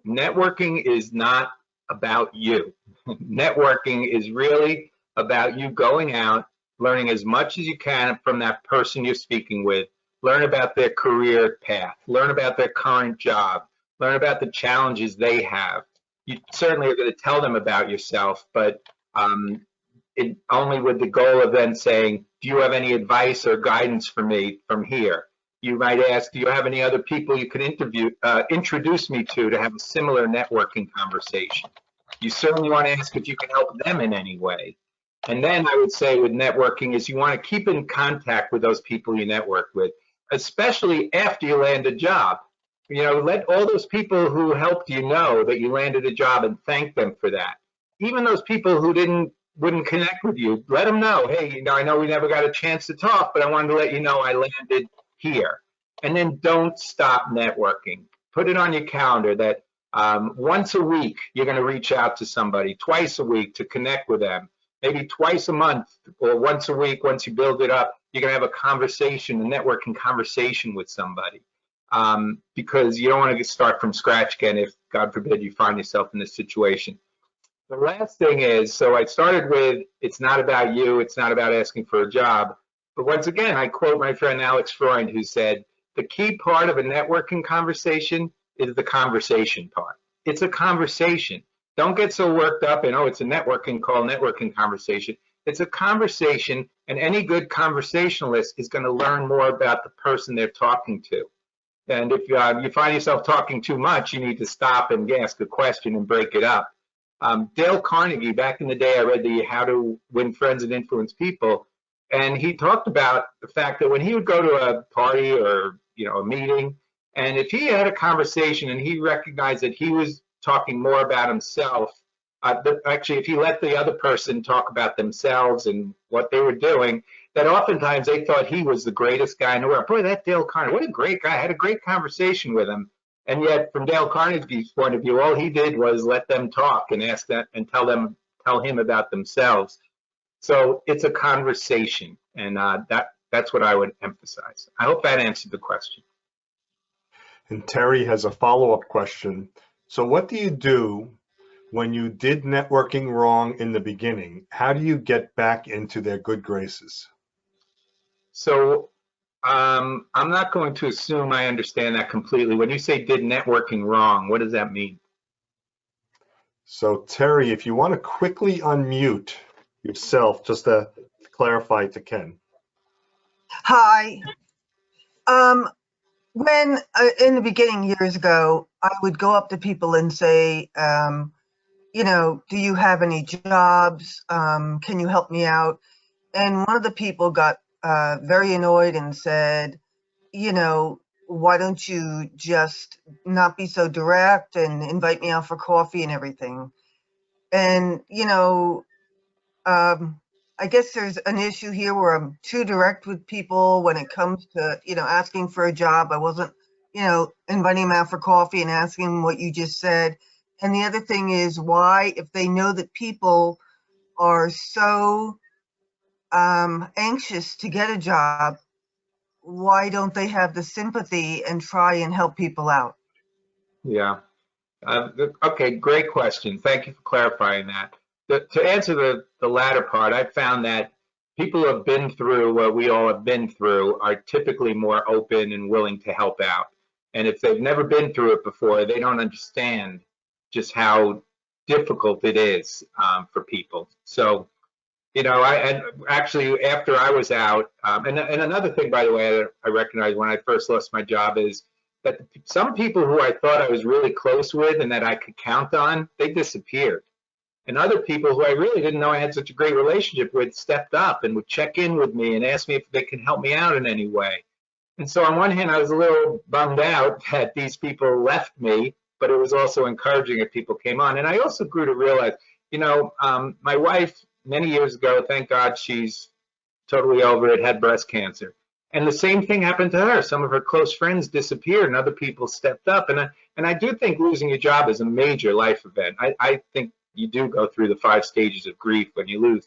Networking is not about you. Networking is really about you going out, learning as much as you can from that person you're speaking with, learn about their career path, learn about their current job, learn about the challenges they have. You certainly are going to tell them about yourself, but only with the goal of then saying, do you have any advice or guidance for me from here? You might ask, do you have any other people you can introduce me to have a similar networking conversation? You certainly want to ask if you can help them in any way. And then I would say with networking is you want to keep in contact with those people you network with, especially after you land a job. Let all those people who helped you know that you landed a job and thank them for that. Even those people who wouldn't connect with you, let them know, hey, I know we never got a chance to talk, but I wanted to let you know I landed here. And then don't stop networking. Put it on your calendar that once a week you're going to reach out to somebody, twice a week to connect with them, maybe twice a month or once a week. Once you build it up, you're going to have a conversation, a networking conversation with somebody. Because you don't want to start from scratch again if, God forbid, you find yourself in this situation. The last thing is, so I started with, it's not about you, it's not about asking for a job. But once again, I quote my friend Alex Freund, who said, the key part of a networking conversation is the conversation part. It's a conversation. Don't get so worked up and, oh, it's a networking call, networking conversation. It's a conversation, and any good conversationalist is going to learn more about the person they're talking to. And if you find yourself talking too much, you need to stop and ask a question and break it up. Dale Carnegie, back in the day, I read the How to Win Friends and Influence People, and he talked about the fact that when he would go to a party or a meeting, and if he had a conversation and he recognized that he was talking more about himself, actually, if he let the other person talk about themselves and what they were doing, that oftentimes they thought he was the greatest guy in the world. Boy, that Dale Carnegie, what a great guy. I had a great conversation with him. And yet, from Dale Carnegie's point of view, all he did was let them talk and ask them and tell him about themselves. So it's a conversation, and that's what I would emphasize. I hope that answered the question. And Terry has a follow-up question. So what do you do when you did networking wrong in the beginning? How do you get back into their good graces? So I'm not going to assume I understand that completely. When you say did networking wrong, what does that mean? So Terry, if you want to quickly unmute yourself, just to clarify to Ken. Hi. When in the beginning years ago, I would go up to people and say, do you have any jobs? Can you help me out? And one of the people got very annoyed and said, why don't you just not be so direct and invite me out for coffee and everything? And, I guess there's an issue here where I'm too direct with people when it comes to, asking for a job. I wasn't, inviting them out for coffee and asking them what you just said. And the other thing is why, if they know that people are so anxious to get a job, why don't they have the sympathy and try and help people out? Yeah. Okay, great question. Thank you for clarifying that. To answer the latter part, I found that people who have been through what we all have been through are typically more open and willing to help out. And if they've never been through it before, they don't understand just how difficult it is for people. So, you know, and actually after I was out, and another thing, by the way, that I recognized when I first lost my job is that some people who I thought I was really close with and that I could count on, they disappeared. And other people who I really didn't know I had such a great relationship with stepped up and would check in with me and ask me if they can help me out in any way. And so on one hand, I was a little bummed out that these people left me, but it was also encouraging if people came on. And I also grew to realize, you know, my wife, many years ago, thank God she's totally over it, had breast cancer. And the same thing happened to her. Some of her close friends disappeared and other people stepped up. And I do think losing your job is a major life event. I think you do go through the 5 stages of grief when you lose.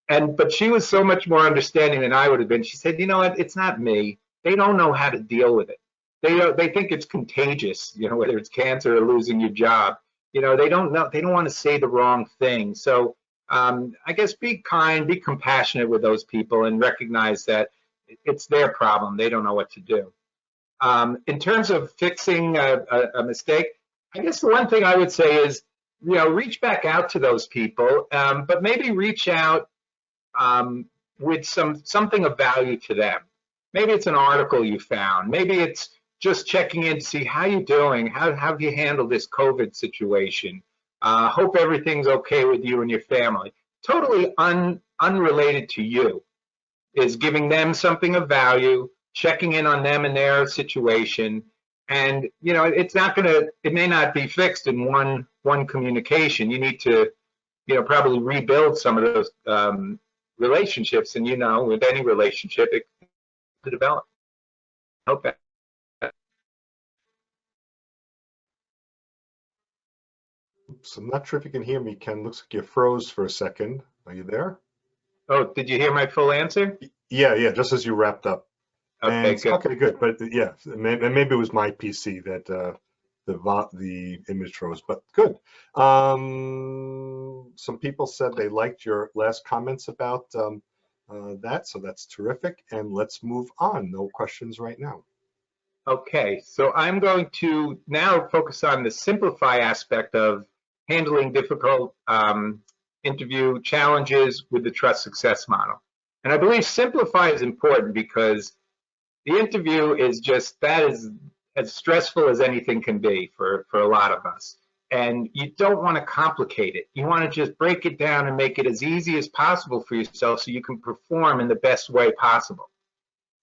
But she was so much more understanding than I would have been. She said, you know what, it's not me. They don't know how to deal with it. They think it's contagious, you know, whether it's cancer or losing your job. You know, they don't know, they don't want to say the wrong thing. So I guess be kind, be compassionate with those people and recognize that it's their problem. They don't know what to do. In terms of fixing a mistake, I guess the one thing I would say is, you know, reach back out to those people, but maybe reach out with something of value to them. Maybe it's an article you found. Maybe it's just checking in to see how you're doing. How have you handled this COVID situation? Hope everything's okay with you and your family. Totally unrelated to you is giving them something of value, checking in on them and their situation. And, you know, it's not going to, it may not be fixed in one communication. You need to, you know, probably rebuild some of those relationships. And, you know, with any relationship, it to develop. Hope that. Oops, I'm not sure if you can hear me, Ken. Looks like you froze for a second. Are you there? Oh, did you hear my full answer? Yeah, just as you wrapped up. Okay, And, good. Okay, good. But yeah, maybe it was my PC that the image froze, but good. Some people said they liked your last comments about that, so that's terrific. And let's move on. No questions right now. Okay, so I'm going to now focus on the simplify aspect of handling difficult interview challenges with the trust success model. And I believe simplify is important because the interview is just, that is as stressful as anything can be for a lot of us. And you don't want to complicate it. You want to just break it down and make it as easy as possible for yourself so you can perform in the best way possible.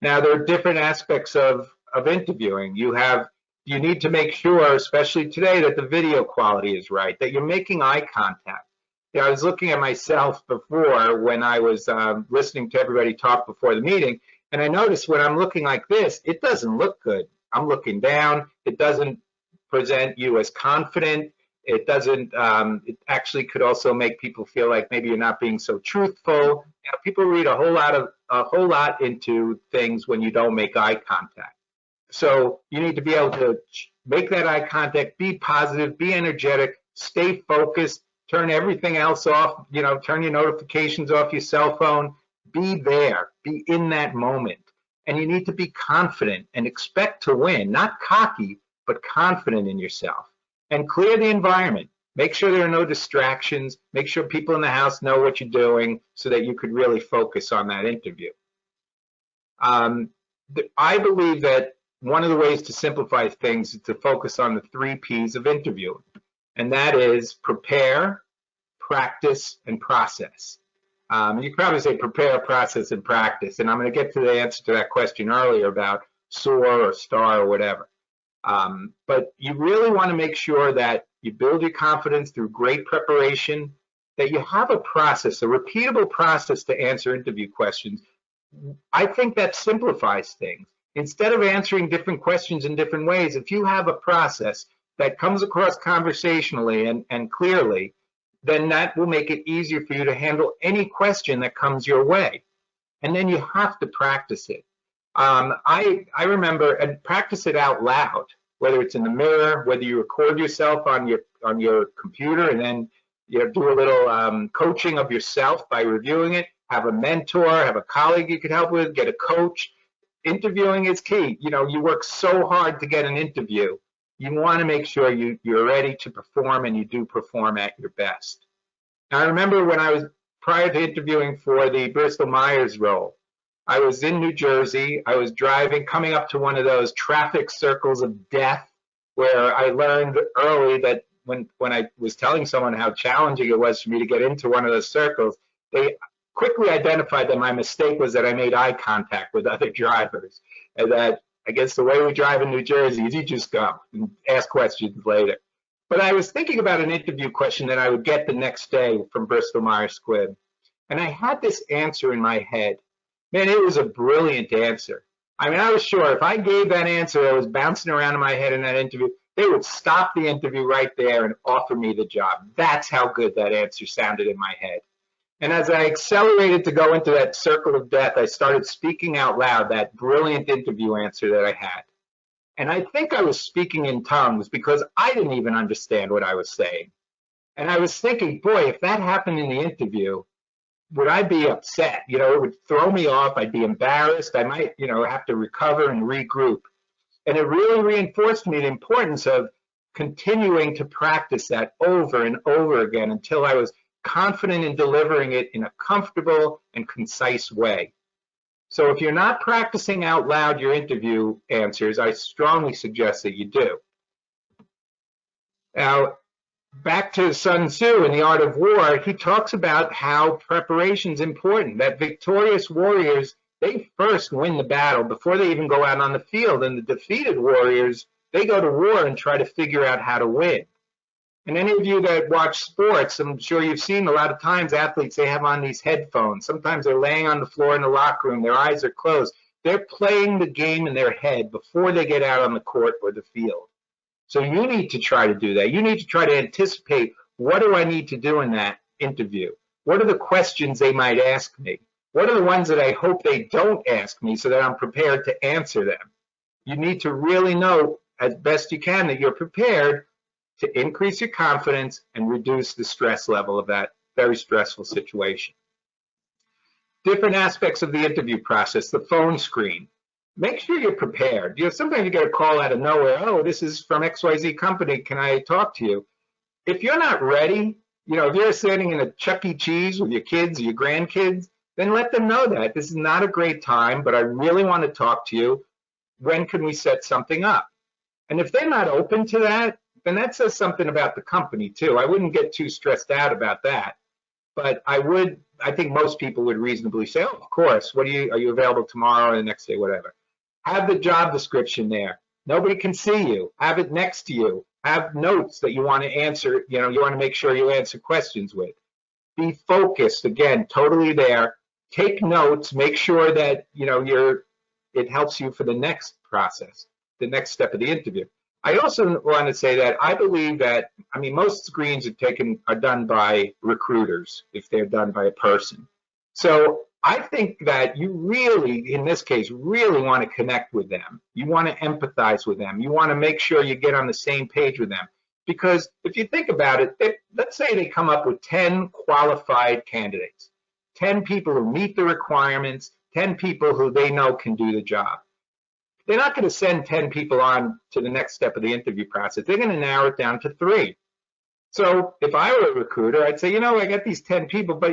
Now, there are different aspects of interviewing. You need to make sure, especially today, that the video quality is right, that you're making eye contact. You know, I was looking at myself before when I was listening to everybody talk before the meeting, and I noticed when I'm looking like this, it doesn't look good. I'm looking down. It doesn't present you as confident. It doesn't, it actually could also make people feel like maybe you're not being so truthful. You know, people read a whole lot into things when you don't make eye contact. So you need to be able to make that eye contact, be positive, be energetic, stay focused, turn everything else off, you know, turn your notifications off your cell phone, be there, be in that moment. And you need to be confident and expect to win, not cocky, but confident in yourself. And clear the environment. Make sure there are no distractions. Make sure people in the house know what you're doing so that you could really focus on that interview. I believe that one of the ways to simplify things is to focus on the 3 P's of interviewing. And that is prepare, practice, and process. You could probably say prepare, process, and practice. And I'm going to get to the answer to that question earlier about SOAR or STAR or whatever. But you really want to make sure that you build your confidence through great preparation, that you have a process, a repeatable process to answer interview questions. I think that simplifies things. Instead of answering different questions in different ways, if you have a process that comes across conversationally and clearly, then that will make it easier for you to handle any question that comes your way. And then you have to practice it. I remember, and practice it out loud, whether it's in the mirror, whether you record yourself on your computer, and then do a little coaching of yourself by reviewing it. Have a mentor, have a colleague you could help with, get a coach. Interviewing is key. You work so hard to get an interview. You want to make sure you're ready to perform, and you do perform at your best. Now, I remember when I was prior to interviewing for the Bristol-Myers role, I was in New Jersey. I was driving, coming up to one of those traffic circles of death, where I learned early that when I was telling someone how challenging it was for me to get into one of those circles, they quickly identified that my mistake was that I made eye contact with other drivers, and that I guess the way we drive in New Jersey is you just go and ask questions later. But I was thinking about an interview question that I would get the next day from Bristol-Myers Squibb, and I had this answer in my head. Man, it was a brilliant answer. I mean, I was sure if I gave that answer that was bouncing around in my head in that interview, they would stop the interview right there and offer me the job. That's how good that answer sounded in my head. And as I accelerated to go into that circle of death, I started speaking out loud that brilliant interview answer that I had. And I think I was speaking in tongues because I didn't even understand what I was saying. And I was thinking, boy, if that happened in the interview, would I be upset? It would throw me off. I'd be embarrassed. I might, have to recover and regroup. And it really reinforced me the importance of continuing to practice that over and over again until I was confident in delivering it in a comfortable and concise way. So if you're not practicing out loud your interview answers, I strongly suggest that you do. Now, back to Sun Tzu in The Art of War, he talks about how preparation is important, that victorious warriors, they first win the battle before they even go out on the field, and the defeated warriors, they go to war and try to figure out how to win. And any of you that watch sports, I'm sure you've seen a lot of times athletes, they have on these headphones. Sometimes they're laying on the floor in the locker room, their eyes are closed. They're playing the game in their head before they get out on the court or the field. So you need to try to do that. You need to try to anticipate, what do I need to do in that interview? What are the questions they might ask me? What are the ones that I hope they don't ask me so that I'm prepared to answer them? You need to really know as best you can that you're prepared to increase your confidence and reduce the stress level of that very stressful situation. Different aspects of the interview process, the phone screen. Make sure you're prepared. Sometimes you get a call out of nowhere. Oh, this is from XYZ company. Can I talk to you? If you're not ready, if you're sitting in a Chuck E. Cheese with your kids or your grandkids, then let them know that this is not a great time, but I really want to talk to you. When can we set something up? And if they're not open to that, then that says something about the company too. I wouldn't get too stressed out about that, but I think most people would reasonably say, oh, of course, are you available tomorrow or the next day, whatever. Have the job description there. Nobody can see you. Have it next to you. Have notes that you want to answer, you want to make sure you answer questions with. Be focused, again, totally there. Take notes, make sure that, it helps you for the next process, the next step of the interview. I also want to say that I believe that, most screens are done by recruiters if they're done by a person. So I think that you really, in this case, really want to connect with them. You want to empathize with them. You want to make sure you get on the same page with them. Because if you think about it, let's say they come up with 10 qualified candidates, 10 people who meet the requirements, 10 people who they know can do the job. They're not going to send 10 people on to the next step of the interview process. They're going to narrow it down to 3. So if I were a recruiter, I'd say, I got these 10 people, but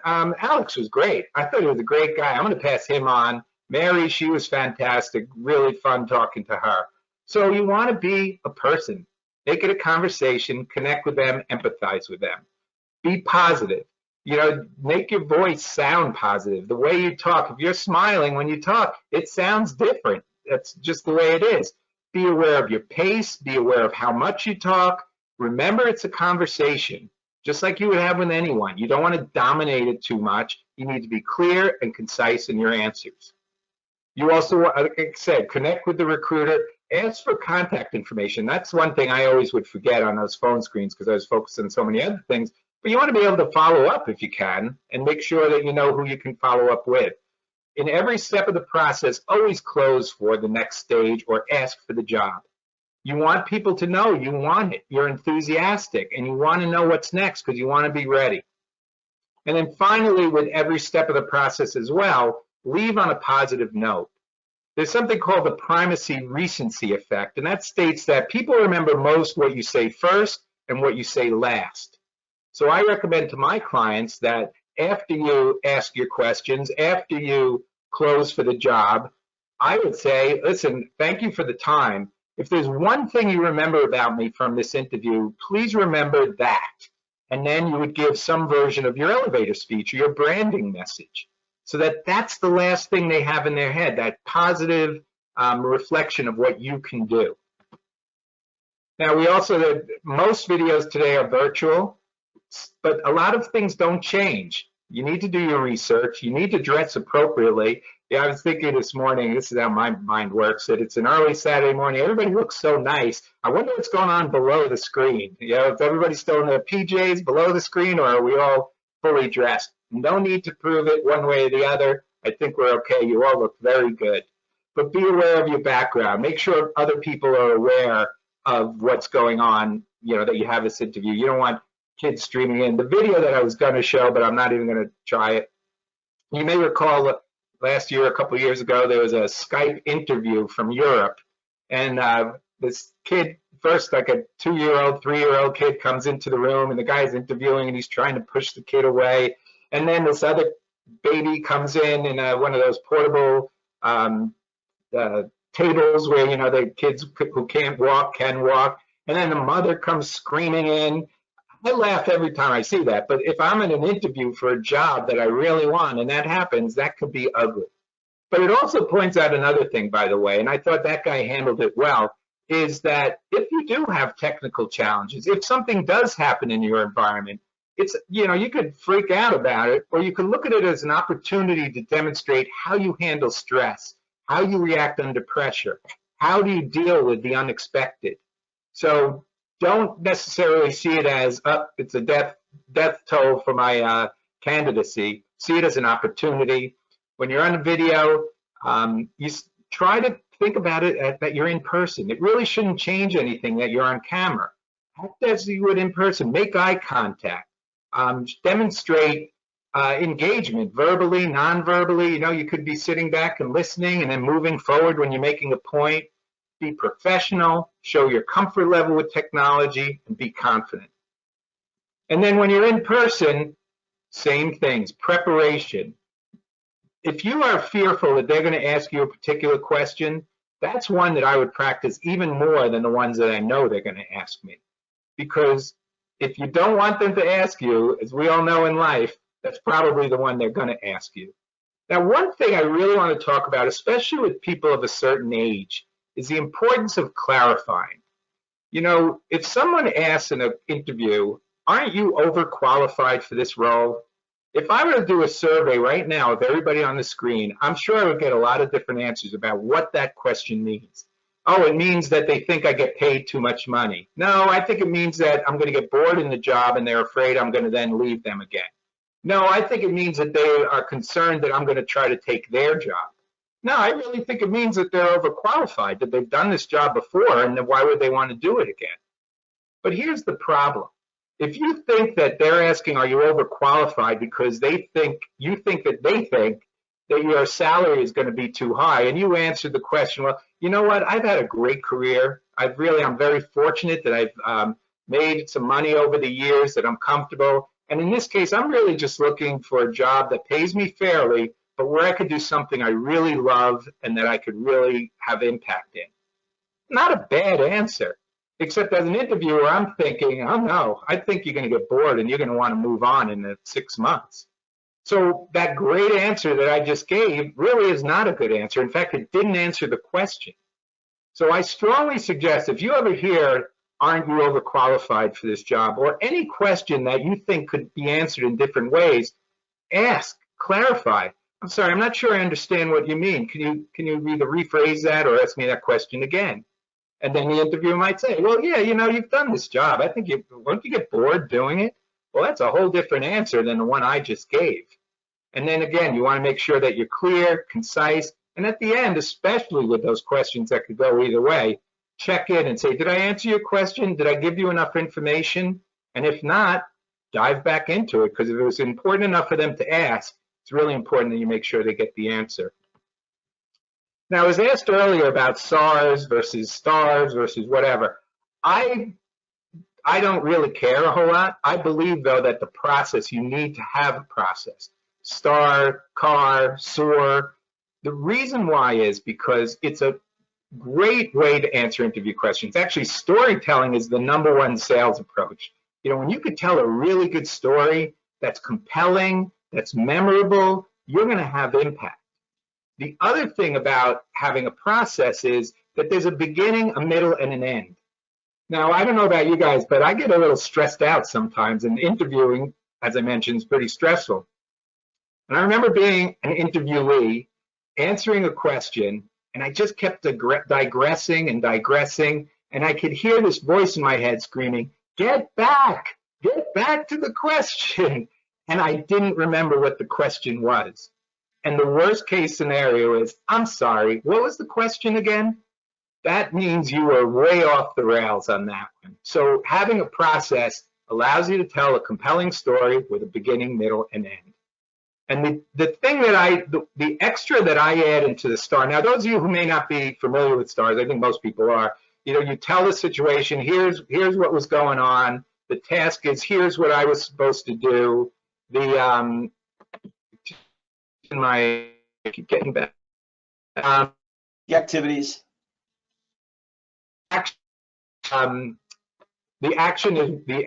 Alex was great. I thought he was a great guy. I'm going to pass him on. Mary, she was fantastic. Really fun talking to her. So you want to be a person. Make it a conversation, connect with them, empathize with them. Be positive. Make your voice sound positive. The way you talk, if you're smiling when you talk, it sounds different. That's just the way it is. Be aware of your pace. Be aware of how much you talk. Remember, it's a conversation, just like you would have with anyone. You don't want to dominate it too much. You need to be clear and concise in your answers. You also, like I said, connect with the recruiter. ask for contact information. That's one thing I always would forget on those phone screens because I was focused on so many other things. But you want to be able to follow up if you can, and make sure that you know who you can follow up with. In every step of the process, always close for the next stage or ask for the job. You want people to know you want it. You're enthusiastic, and you want to know what's next because you want to be ready. And then finally, with every step of the process as well, leave on a positive note. There's something called the primacy recency effect, and that states that people remember most what you say first and what you say last. So I recommend to my clients that after you ask your questions, after you close for the job, I would say, listen, thank you for the time. If there's one thing you remember about me from this interview, please remember that. And then you would give some version of your elevator speech or your branding message, so that that's the last thing they have in their head, that positive reflection of what you can do. Now, most videos today are virtual, but a lot of things don't change. You need to do your research. You need to dress appropriately. Yeah, I was thinking this morning, this is how my mind works, that it's an early Saturday morning. Everybody looks so nice. I wonder what's going on below the screen. You know, if everybody's still in their PJs below the screen, or are we all fully dressed? No need to prove it one way or the other. I think we're okay. You all look very good. But be aware of your background. Make sure other people are aware of what's going on, you know, that you have this interview. You don't want kids streaming in. The video that I was going to show, but I'm not even going to try it. You may recall last year, a couple of years ago, there was a Skype interview from Europe. And this kid, first like a 2-year-old, 3-year-old kid comes into the room, and the guy's interviewing, and he's trying to push the kid away. And then this other baby comes in one of those portable tables where, you know, the kids who can't walk can walk. And then the mother comes screaming in. I laugh every time I see that, but if I'm in an interview for a job that I really want and that happens, that could be ugly. But it also points out another thing, by the way, and I thought that guy handled it well, is that if you do have technical challenges, if something does happen in your environment, it's, you know, you could freak out about it, or you can look at it as an opportunity to demonstrate how you handle stress, how you react under pressure, how do you deal with the unexpected. So don't necessarily see it as, it's a death toll for my candidacy. See it as an opportunity. When you're on a video, you try to think about it that you're in person. It really shouldn't change anything that you're on camera. Act as you would in person. Make eye contact. Demonstrate engagement, verbally, non-verbally. You know, you could be sitting back and listening and then moving forward when you're making a point. Be professional, show your comfort level with technology, and be confident. And then when you're in person, same things, preparation. If you are fearful that they're going to ask you a particular question, that's one that I would practice even more than the ones that I know they're going to ask me. Because if you don't want them to ask you, as we all know in life, that's probably the one they're going to ask you. Now, one thing I really want to talk about, especially with people of a certain age, is the importance of clarifying. You know, if someone asks in an interview, aren't you overqualified for this role? If I were to do a survey right now of everybody on the screen, I'm sure I would get a lot of different answers about what that question means. Oh, it means that they think I get paid too much money. No, I think it means that I'm going to get bored in the job and they're afraid I'm going to then leave them again. No, I think it means that they are concerned that I'm going to try to take their job. No, I really think it means that they're overqualified, that they've done this job before, and then why would they want to do it again? But here's the problem. If you think that they're asking, are you overqualified because you think that your salary is going to be too high, and you answer the question, well, you know what, I've had a great career. I'm very fortunate that I've made some money over the years, that I'm comfortable. And in this case, I'm really just looking for a job that pays me fairly, but where I could do something I really love and that I could really have impact in. Not a bad answer, except as an interviewer, I'm thinking, oh no, I think you're going to get bored and you're going to want to move on in the 6 months. So that great answer that I just gave really is not a good answer. In fact, it didn't answer the question. So I strongly suggest if you ever hear, aren't you overqualified for this job, or any question that you think could be answered in different ways, ask, clarify. I'm sorry, I'm not sure I understand what you mean. Can you either rephrase that or ask me that question again? And then the interviewer might say, well, yeah, you know, you've done this job. I think won't you get bored doing it? Well, that's a whole different answer than the one I just gave. And then again, you want to make sure that you're clear, concise, and at the end, especially with those questions that could go either way, check in and say, did I answer your question? Did I give you enough information? And if not, dive back into it, because if it was important enough for them to ask, it's really important that you make sure they get the answer. Now, I was asked earlier about SARS versus STARS versus whatever. I don't really care a whole lot. I believe, though, that the process, you need to have a process. STAR, CAR, SOAR. The reason why is because it's a great way to answer interview questions. Actually, storytelling is the #1 sales approach. You know, when you could tell a really good story that's compelling, that's memorable, you're going to have impact. The other thing about having a process is that there's a beginning, a middle, and an end. Now, I don't know about you guys, but I get a little stressed out sometimes, and interviewing, as I mentioned, is pretty stressful. And I remember being an interviewee, answering a question, and I just kept digressing and digressing, and I could hear this voice in my head screaming, get back to the question. And I didn't remember what the question was. And the worst case scenario is, I'm sorry, what was the question again? That means you were way off the rails on that one. So having a process allows you to tell a compelling story with a beginning, middle, and end. And the thing that the extra that I add into the STAR, now those of you who may not be familiar with STARs, I think most people are, you know, you tell the situation, here's what was going on, the task is, here's what I was supposed to do, I keep getting back. The activities. The action is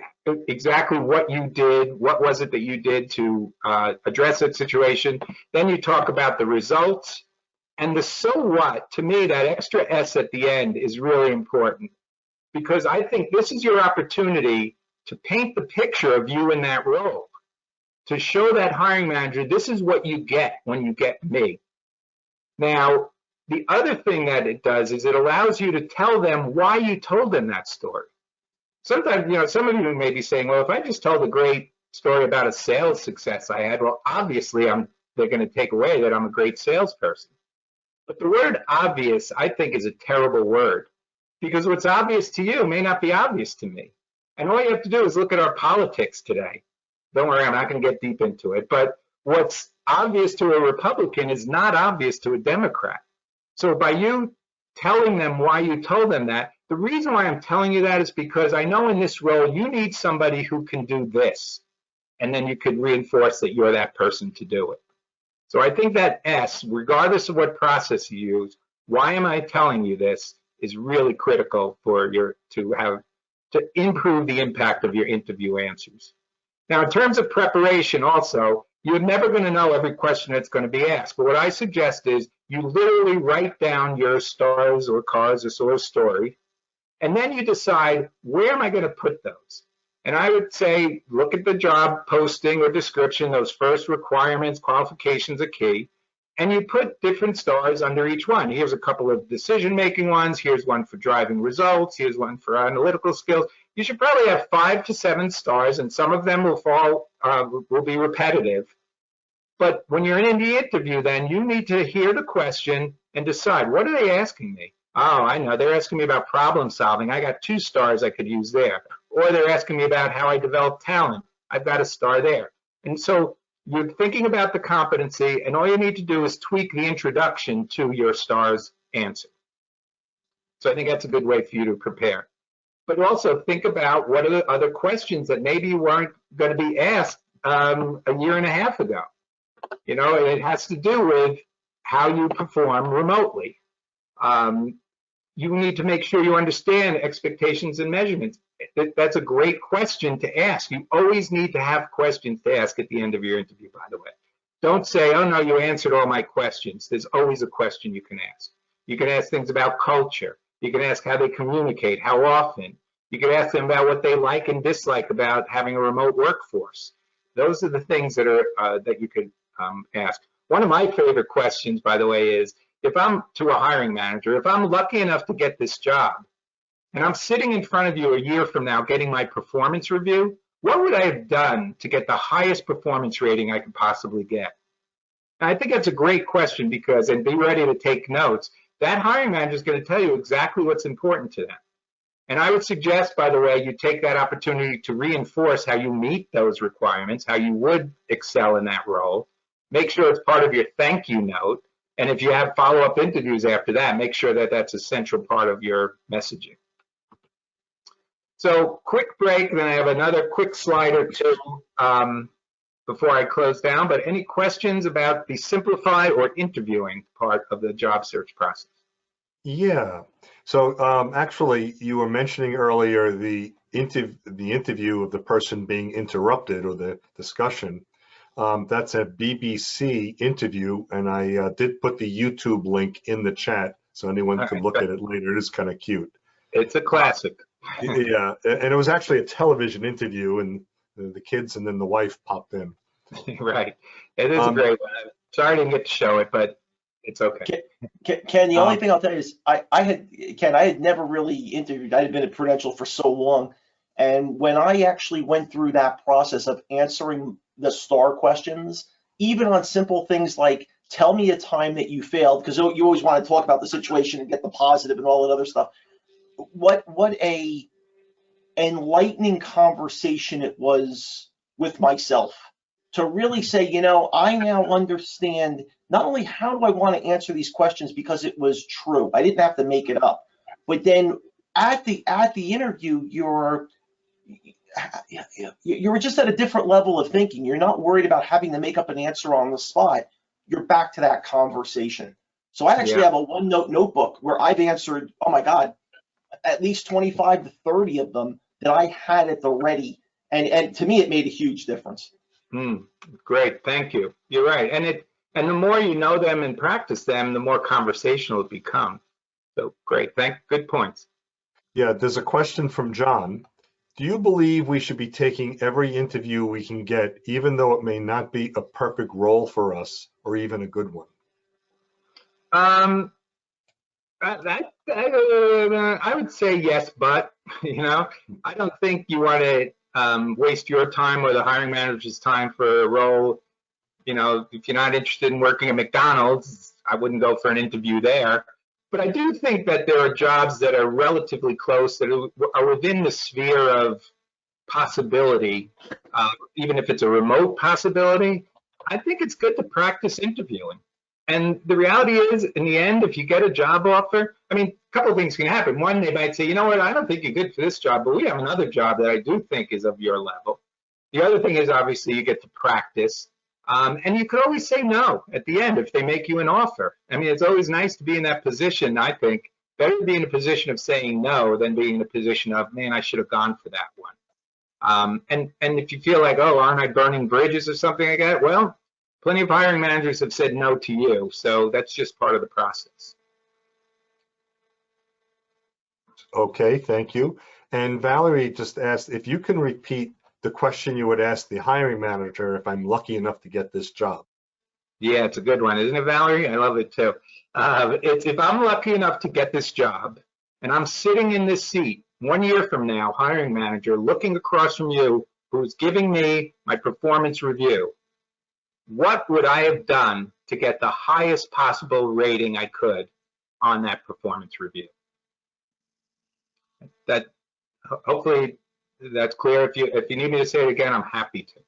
exactly what you did, what was it that you did to address that situation. Then you talk about the results. And the so what, to me, that extra S at the end is really important, because I think this is your opportunity to paint the picture of you in that role, to show that hiring manager, this is what you get when you get me. Now, the other thing that it does is it allows you to tell them why you told them that story. Sometimes, you know, some of you may be saying, well, if I just told a great story about a sales success I had, well, obviously they're going to take away that I'm a great salesperson. But the word obvious, I think, is a terrible word, because what's obvious to you may not be obvious to me. And all you have to do is look at our politics today. Don't worry, I'm not going to get deep into it. But what's obvious to a Republican is not obvious to a Democrat. So by you telling them why you told them that, the reason why I'm telling you that is because I know in this role you need somebody who can do this, and then you could reinforce that you're that person to do it. So I think that S, regardless of what process you use, why am I telling you this, is really critical for to improve the impact of your interview answers. Now, in terms of preparation also, you're never going to know every question that's going to be asked. But what I suggest is you literally write down your STARS or CARS or SOAR story, and then you decide, where am I going to put those? And I would say, look at the job posting or description, those first requirements, qualifications are key, and you put different stars under each one. Here's a couple of decision-making ones, here's one for driving results, here's one for analytical skills. You should probably have 5 to 7 stars, and some of them will be repetitive. But when you're in the interview, then you need to hear the question and decide, what are they asking me? Oh, I know, they're asking me about problem solving. I got 2 stars I could use there. Or they're asking me about how I develop talent. I've got a star there. And so you're thinking about the competency, and all you need to do is tweak the introduction to your STARS answer. So I think that's a good way for you to prepare. But also think about what are the other questions that maybe you weren't going to be asked a year and a half ago. You know, it has to do with how you perform remotely. You need to make sure you understand expectations and measurements. That's a great question to ask. You always need to have questions to ask at the end of your interview, by the way. Don't say, oh no, you answered all my questions. There's always a question you can ask. You can ask things about culture. You can ask how they communicate, how often. You can ask them about what they like and dislike about having a remote workforce. Those are the things that are that you could ask. One of my favorite questions, by the way, is if I'm to a hiring manager, if I'm lucky enough to get this job, and I'm sitting in front of you a year from now getting my performance review, what would I have done to get the highest performance rating I could possibly get? And I think that's a great question because, and be ready to take notes, that hiring manager is going to tell you exactly what's important to them. And I would suggest, by the way, you take that opportunity to reinforce how you meet those requirements, how you would excel in that role. Make sure it's part of your thank you note. And if you have follow-up interviews after that, make sure that that's a central part of your messaging. So quick break, then I have another quick slide or two before I close down. But any questions about the simplify or interviewing part of the job search process? Yeah. So actually, you were mentioning earlier the interview of the person being interrupted or the discussion. That's a BBC interview, and I did put the YouTube link in the chat so anyone can look at it later. It is kind of cute. It's a classic. Yeah, and it was actually a television interview, and the kids and then the wife popped in. Right. It is a great one. Sorry I didn't get to show it, but it's okay. Ken, the only thing I'll tell you is I had never really interviewed. I had been at Prudential for so long. And when I actually went through that process of answering the STAR questions, even on simple things like, tell me a time that you failed, because you always want to talk about the situation and get the positive and all that other stuff. What a enlightening conversation it was with myself to really say, you know, I now understand not only how do I want to answer these questions because it was true, I didn't have to make it up, but then at the interview, you're just at a different level of thinking. You're not worried about having to make up an answer on the spot. You're back to that conversation. So I actually have a OneNote notebook where I've answered, oh my God, at least 25 to 30 of them that I had at the ready. And to me, it made a huge difference. Great, thank you. You're right. And the more you know them and practice them, the more conversational it becomes. So great, good points. Yeah, there's a question from John. Do you believe we should be taking every interview we can get, even though it may not be a perfect role for us or even a good one? I would say yes, but I don't think you want to waste your time or the hiring manager's time for a role. If you're not interested in working at McDonald's, I wouldn't go for an interview there. But I do think that there are jobs that are relatively close, that are within the sphere of possibility, even if it's a remote possibility. I think it's good to practice interviewing. And the reality is, in the end, if you get a job offer, a couple of things can happen. One, they might say, you know what, I don't think you're good for this job, but we have another job that I do think is of your level. The other thing is, obviously, you get to practice. And you could always say no at the end if they make you an offer. It's always nice to be in that position, I think. Better to be in a position of saying no than being in a position of, man, I should have gone for that one. And if you feel like, oh, aren't I burning bridges or something like that? Well, plenty of hiring managers have said no to you, so that's just part of the process. Okay, thank you. And Valerie just asked if you can repeat the question you would ask the hiring manager if I'm lucky enough to get this job. Yeah, it's a good one, isn't it, Valerie? I love it too. It's if I'm lucky enough to get this job and I'm sitting in this seat 1 year from now, hiring manager, looking across from you, who's giving me my performance review, what would I have done to get the highest possible rating I could on that performance review? That hopefully that's clear. If you need me to say it again, I'm happy to.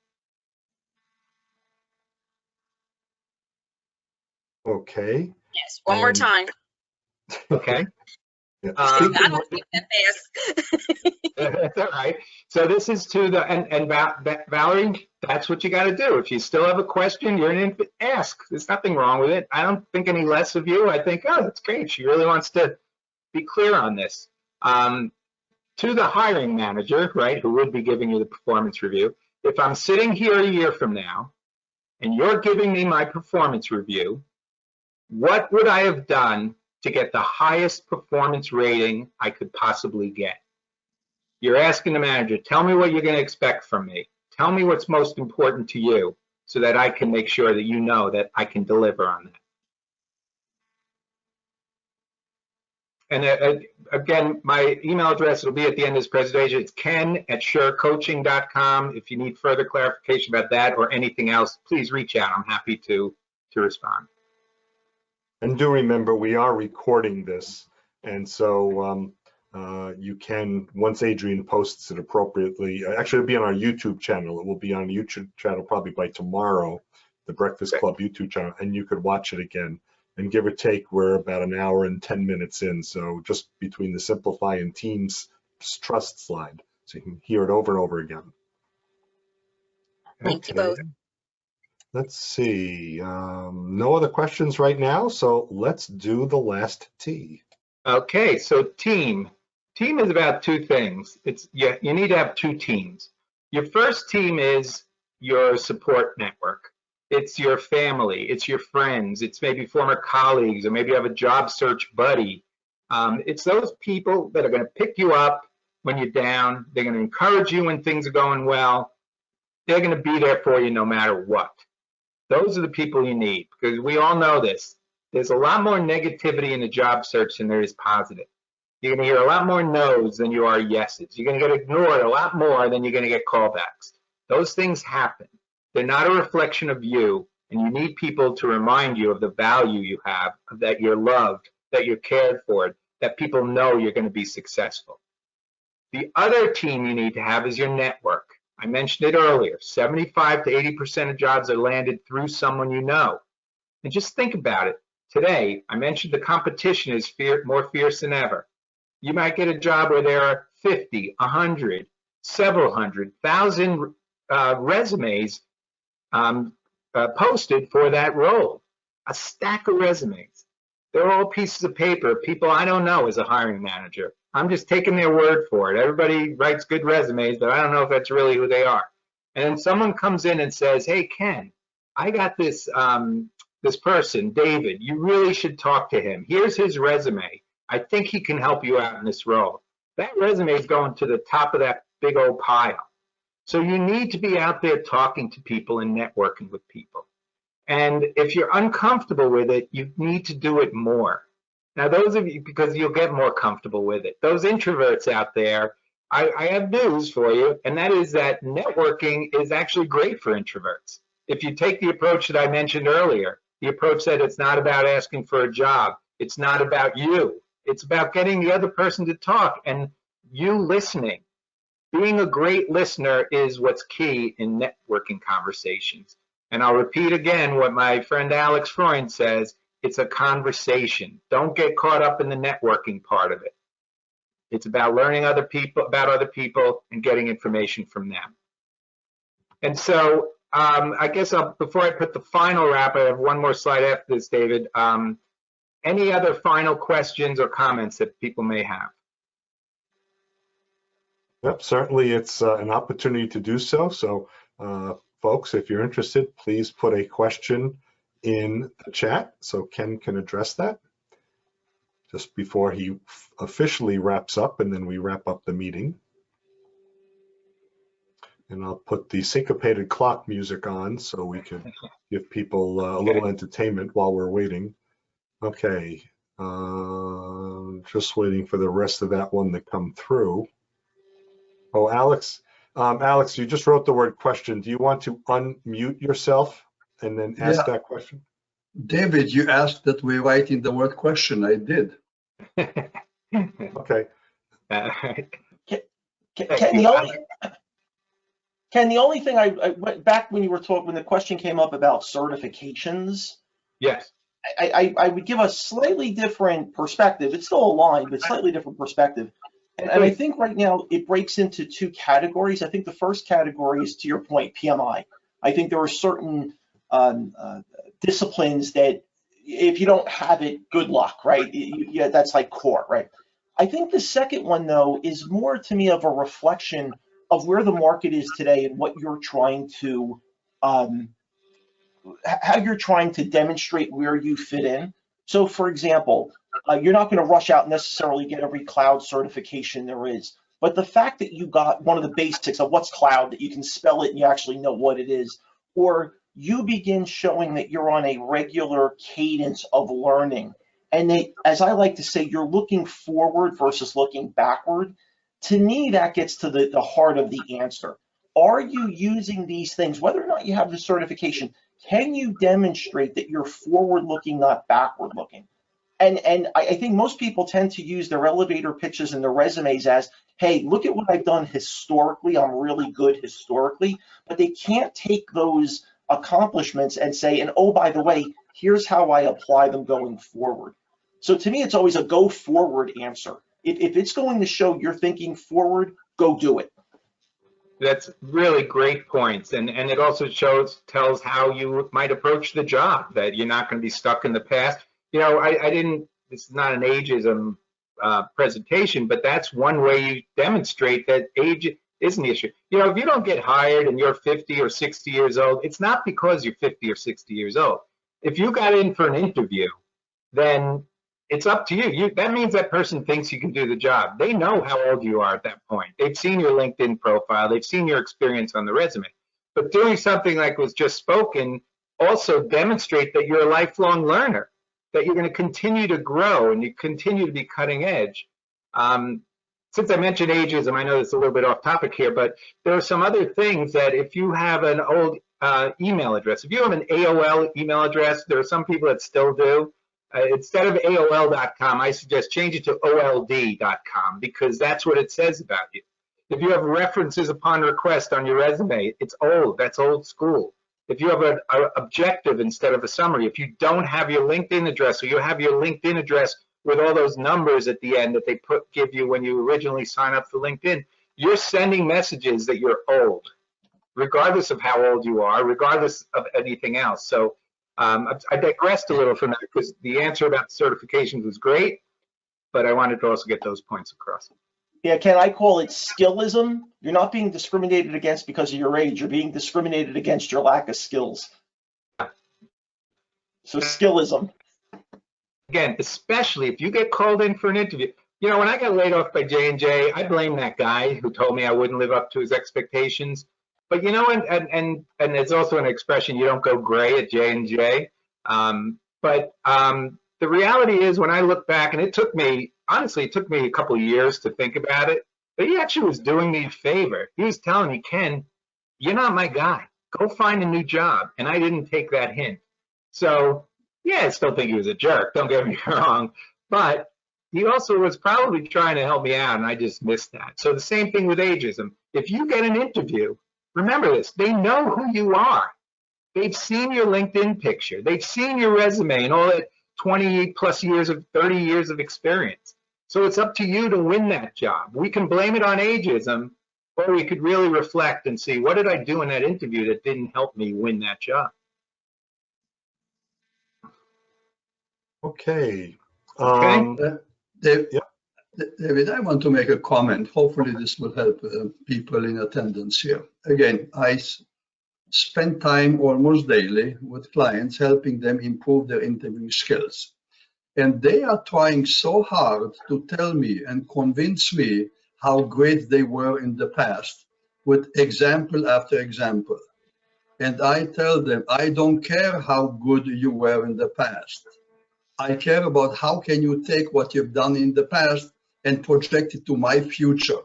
Okay. Yes, one more time. Okay. Yeah. I don't think that fast. That's all right. So this is to the, and Valerie, that's what you got to do. If you still have a question, you're an ask. There's nothing wrong with it. I don't think any less of you. I think, oh, that's great. She really wants to be clear on this. To the hiring manager, right, who would be giving you the performance review, if I'm sitting here a year from now and you're giving me my performance review, what would I have done to get the highest performance rating I could possibly get? You're asking the manager, tell me what you're going to expect from me. Tell me what's most important to you so that I can make sure that you know that I can deliver on that. And again, my email address will be at the end of this presentation. It's ken@shercoaching.com. If you need further clarification about that or anything else, please reach out. I'm happy to respond. And do remember, we are recording this. And so you can, once Adrian posts it appropriately, actually it'll be on our YouTube channel. It will be on the YouTube channel probably by tomorrow, the Breakfast Club YouTube channel, and you could watch it again. And give or take, we're about an hour and 10 minutes in. So just between the Simplify and Teams Trust slide. So you can hear it over and over again. Thank you both. Let's see. No other questions right now. So let's do the last T. Okay, so team. Team is about two things. You need to have two teams. Your first team is your support network. It's your family, it's your friends, it's maybe former colleagues, or maybe you have a job search buddy. It's those people that are going to pick you up when you're down. They're going to encourage you when things are going well. They're going to be there for you no matter what. Those are the people you need, because we all know this. There's a lot more negativity in the job search than there is positive. You're going to hear a lot more no's than you are yeses. You're going to get ignored a lot more than you're going to get callbacks. Those things happen. They're not a reflection of you, and you need people to remind you of the value you have, that you're loved, that you're cared for, that people know you're going to be successful. The other team you need to have is your network. I mentioned it earlier, 75 to 80% of jobs are landed through someone you know. And just think about it. Today, I mentioned the competition is more fierce than ever. You might get a job where there are 50, 100, several hundred, thousand resumes posted for that role. A stack of resumes. They're all pieces of paper, people I don't know as a hiring manager. I'm just taking their word for it. Everybody writes good resumes, but I don't know if that's really who they are. And then someone comes in and says, hey, Ken, I got this this person, David. You really should talk to him. Here's his resume. I think he can help you out in this role. That resume is going to the top of that big old pile. So you need to be out there talking to people and networking with people. And if you're uncomfortable with it, you need to do it more. Now, those of you, because you'll get more comfortable with it. Those introverts out there, I have news for you, and that is that networking is actually great for introverts. If you take the approach that I mentioned earlier, the approach that it's not about asking for a job, it's not about you, it's about getting the other person to talk and you listening. Being a great listener is what's key in networking conversations. And I'll repeat again what my friend Alex Freund says, it's a conversation. Don't get caught up in the networking part of it. It's about learning about other people and getting information from them. And so I guess before I put the final wrap, I have one more slide after this, David. Any other final questions or comments that people may have? Yep, certainly it's an opportunity to do so. So folks, if you're interested, please put a question in the chat so Ken can address that just before he officially wraps up, and then we wrap up the meeting. And I'll put the syncopated clock music on so we can give people a little entertainment while we're waiting. Okay, just waiting for the rest of that one to come through. Oh, Alex, Alex, you just wrote the word question. Do you want to unmute yourself and then ask that question? David, you asked that we write in the word question. I did. Okay. Ken, the only thing I went back when you were talking, when the question came up about certifications. Yes. I would give a slightly different perspective. It's still aligned, but slightly different perspective. And I think right now it breaks into two categories. I think the first category is, to your point, PMI. I think there are certain disciplines that if you don't have it, good luck, right? Yeah, that's like core, right? I think the second one, though, is more to me of a reflection of where the market is today and what you're trying to, how you're trying to demonstrate where you fit in. So, for example, you're not going to rush out and necessarily get every cloud certification there is. But the fact that you got one of the basics of what's cloud, that you can spell it and you actually know what it is, or you begin showing that you're on a regular cadence of learning and as I like to say, you're looking forward versus looking backward. To me, that gets to the heart of the answer. Are you using these things, whether or not you have the certification? Can you demonstrate that you're forward looking, not backward looking? And I think most people tend to use their elevator pitches and their resumes as, hey, look at what I've done historically. I'm really good historically, but they can't take those accomplishments and say, and oh, by the way, here's how I apply them going forward. So to me, it's always a go forward answer. If it's going to show you're thinking forward, go do it. That's really great points. And it also tells how you might approach the job, that you're not going to be stuck in the past. You know, this is not an ageism presentation, but that's one way you demonstrate that age isn't the issue. You know, if you don't get hired and you're 50 or 60 years old, it's not because you're 50 or 60 years old. If you got in for an interview, then it's up to you. That means that person thinks you can do the job. They know how old you are at that point. They've seen your LinkedIn profile. They've seen your experience on the resume. But doing something like was just spoken also demonstrate that you're a lifelong learner, that you're going to continue to grow and you continue to be cutting edge. Since I mentioned ageism, I know it's a little bit off topic here, but there are some other things that if you have an old email address, if you have an AOL email address, there are some people that still do. Instead of AOL.com, I suggest change it to OLD.com because that's what it says about you. If you have references upon request on your resume, it's old. That's old school. If you have an objective instead of a summary, if you don't have your LinkedIn address or you have your LinkedIn address with all those numbers at the end that they give you when you originally sign up for LinkedIn, you're sending messages that you're old, regardless of how old you are, regardless of anything else. So I digressed a little from that because the answer about certifications was great, but I wanted to also get those points across. Yeah, Ken, I call it skillism. You're not being discriminated against because of your age. You're being discriminated against your lack of skills. So skillism. Again, especially if you get called in for an interview. You know, when I got laid off by J&J, I blame that guy who told me I wouldn't live up to his expectations. But you know, and it's also an expression, you don't go gray at J&J. But the reality is when I look back, and it took me a couple of years to think about it, but he actually was doing me a favor. He was telling me, Ken, you're not my guy. Go find a new job. And I didn't take that hint. So yeah, I still think he was a jerk, don't get me wrong. But he also was probably trying to help me out, and I just missed that. So the same thing with ageism. If you get an interview, remember this, they know who you are. They've seen your LinkedIn picture. They've seen your resume and all that 20 plus years of 30 years of experience. So it's up to you to win that job. We can blame it on ageism, or we could really reflect and see, what did I do in that interview that didn't help me win that job? Okay. David, I want to make a comment. Hopefully this will help people in attendance here. Again, I spend time almost daily with clients, helping them improve their interviewing skills. And they are trying so hard to tell me and convince me how great they were in the past with example after example. And I tell them, I don't care how good you were in the past. I care about how can you take what you've done in the past and project it to my future.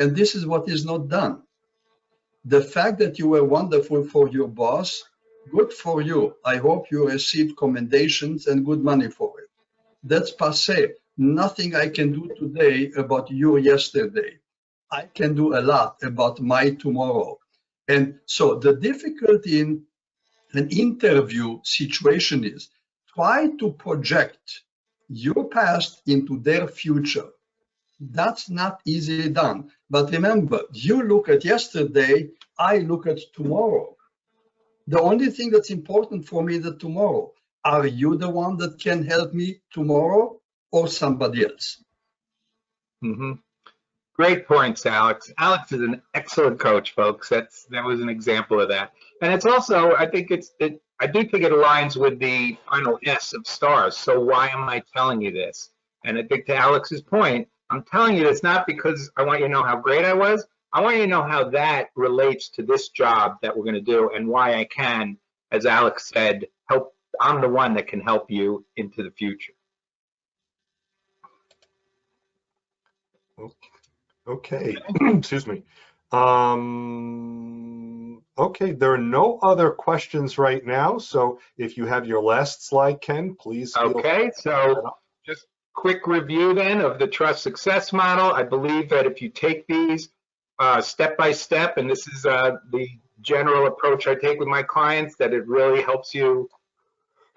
And this is what is not done. The fact that you were wonderful for your boss, good for you. I hope you received commendations and good money for it. That's passé. Nothing I can do today about your yesterday. I can do a lot about my tomorrow. And so the difficulty in an interview situation is try to project your past into their future. That's not easily done. But remember, you look at yesterday, I look at tomorrow. The only thing that's important for me is the tomorrow. Are you the one that can help me tomorrow or somebody else? Mm-hmm. Great points, Alex. Alex is an excellent coach, folks. That was an example of that. And it's also, I do think it aligns with the final S of stars. So why am I telling you this? And I think to Alex's point, I'm telling you this not because I want you to know how great I was. I want you to know how that relates to this job that we're going to do and why I can, as Alex said, help. I'm the one that can help you into the future. Okay, excuse me. Okay, there are no other questions right now. So if you have your last slide, Ken, please feel. Okay, so just quick review then of the trust success model. I believe that if you take these step by step, and this is the general approach I take with my clients, that it really helps you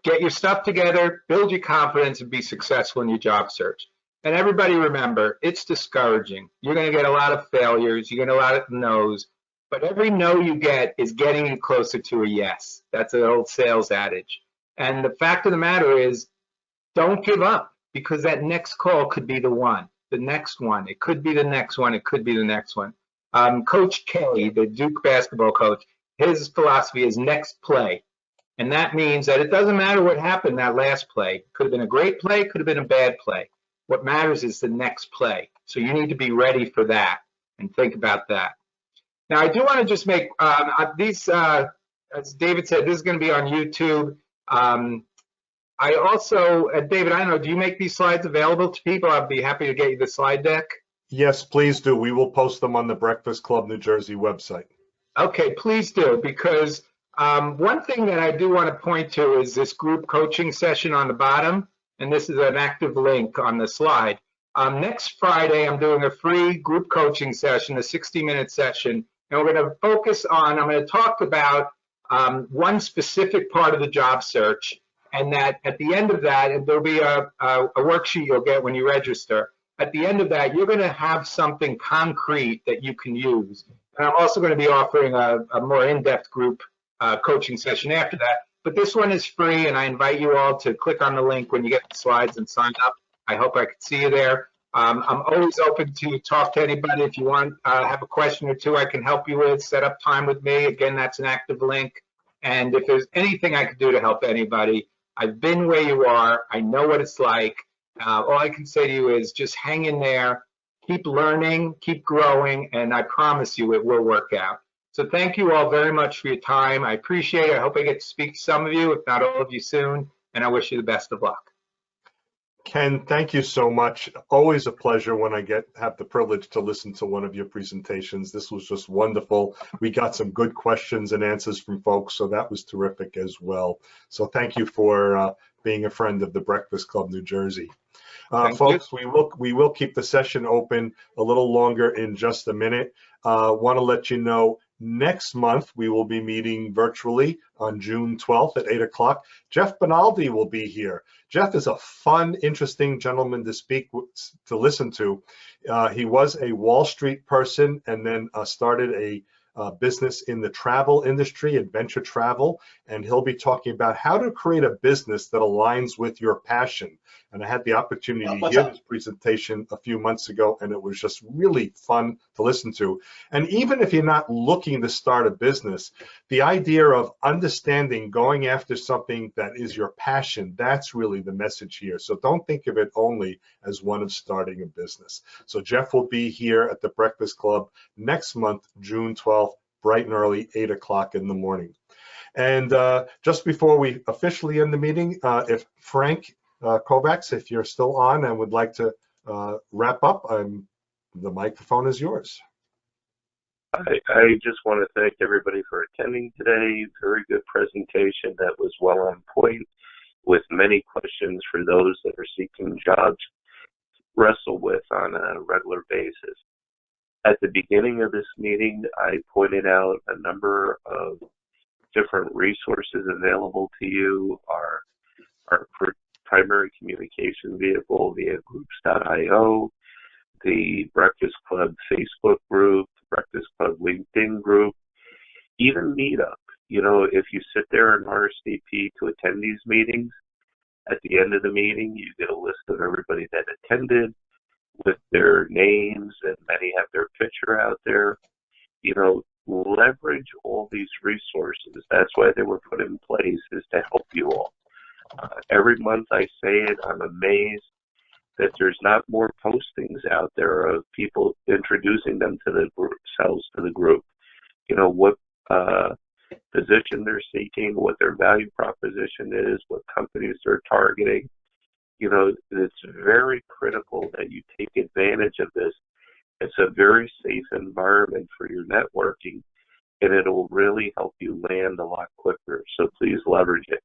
get your stuff together, build your confidence, and be successful in your job search. And everybody remember, it's discouraging. You're going to get a lot of failures. You're going to get a lot of no's. But every no you get is getting you closer to a yes. That's an old sales adage. And the fact of the matter is, don't give up, because that next call could be the one, the next one. It could be the next one. It could be the next one. Coach K, the Duke basketball coach, his philosophy is next play. And that means that it doesn't matter what happened that last play. Could have been a great play, could have been a bad play. What matters is the next play. So you need to be ready for that and think about that. Now, I do want to just make these, as David said, this is going to be on YouTube. I also, David, I don't know, do you make these slides available to people? I'd be happy to get you the slide deck. Yes, please do. We will post them on the Breakfast Club New Jersey website. Okay, please do, because one thing that I do want to point to is this group coaching session on the bottom, and this is an active link on the slide. Next Friday, I'm doing a free group coaching session, a 60-minute session, and we're going to focus on, I'm going to talk about one specific part of the job search, and that at the end of that, and there'll be a worksheet you'll get when you register. At the end of that, you're going to have something concrete that you can use. And I'm also going to be offering a more in-depth group coaching session after that. But this one is free, and I invite you all to click on the link when you get the slides and sign up. I hope I could see you there. I'm always open to talk to anybody. If you want, have a question or two I can help you with, set up time with me. Again, that's an active link. And if there's anything I could do to help anybody, I've been where you are. I know what it's like. All I can say to you is just hang in there, keep learning, keep growing, and I promise you it will work out. So thank you all very much for your time. I appreciate it. I hope I get to speak to some of you, if not all of you soon, and I wish you the best of luck. Ken, thank you so much. Always a pleasure when I have the privilege to listen to one of your presentations. This was just wonderful. We got some good questions and answers from folks, so that was terrific as well. So thank you for being a friend of the Breakfast Club New Jersey. Folks, we will keep the session open a little longer in just a minute. Want to let you know, next month we will be meeting virtually on June 12th at 8 o'clock. Jeff Benaldi will be here. Jeff is a fun, interesting gentleman to listen to. He was a Wall Street person and then started a business in the travel industry, adventure travel, and he'll be talking about how to create a business that aligns with your passion. And I had the opportunity to hear this presentation a few months ago, and it was just really fun to listen to. And even if you're not looking to start a business, the idea of understanding going after something that is your passion, that's really the message here. So don't think of it only as one of starting a business. So Jeff will be here at the Breakfast Club next month, June 12th, bright and early, 8 o'clock in the morning. And just before we officially end the meeting, if Frank Kovacs, if you're still on and would like to wrap up, the microphone is yours. I just want to thank everybody for attending today. Very good presentation that was well on point with many questions for those that are seeking jobs to wrestle with on a regular basis. At the beginning of this meeting, I pointed out a number of different resources available to you. Our primary communication vehicle via groups.io, the Breakfast Club Facebook group, the Breakfast Club LinkedIn group, even Meetup. You know, if you sit there and RSVP to attend these meetings, at the end of the meeting, you get a list of everybody that attended with their names, and many have their picture out there. You know, leverage all these resources. That's why they were put in place, is to help you all. Every month I say it, I'm amazed that there's not more postings out there of people introducing themselves to the group. You know, what position they're seeking, what their value proposition is, what companies they're targeting. You know, it's very critical that you take advantage of this It's a very safe environment for your networking, and it'll really help you land a lot quicker. So please leverage it.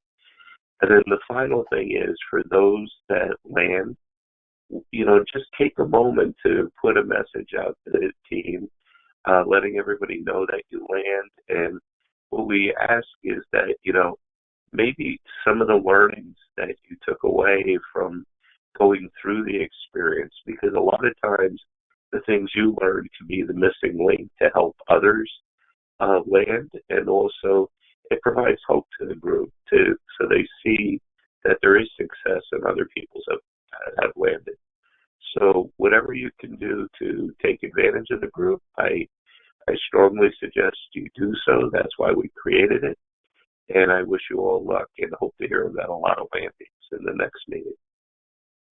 And then the final thing is, for those that land, just take a moment to put a message out to the team, letting everybody know that you land. And what we ask is that, maybe some of the learnings that you took away from going through the experience, because a lot of times the things you learned can be the missing link to help others land, and also it provides hope to the group too, so they see that there is success and other people have landed. So whatever you can do to take advantage of the group, I strongly suggest you do so. That's why we created it. And I wish you all luck and hope to hear about a lot of landings in the next meeting.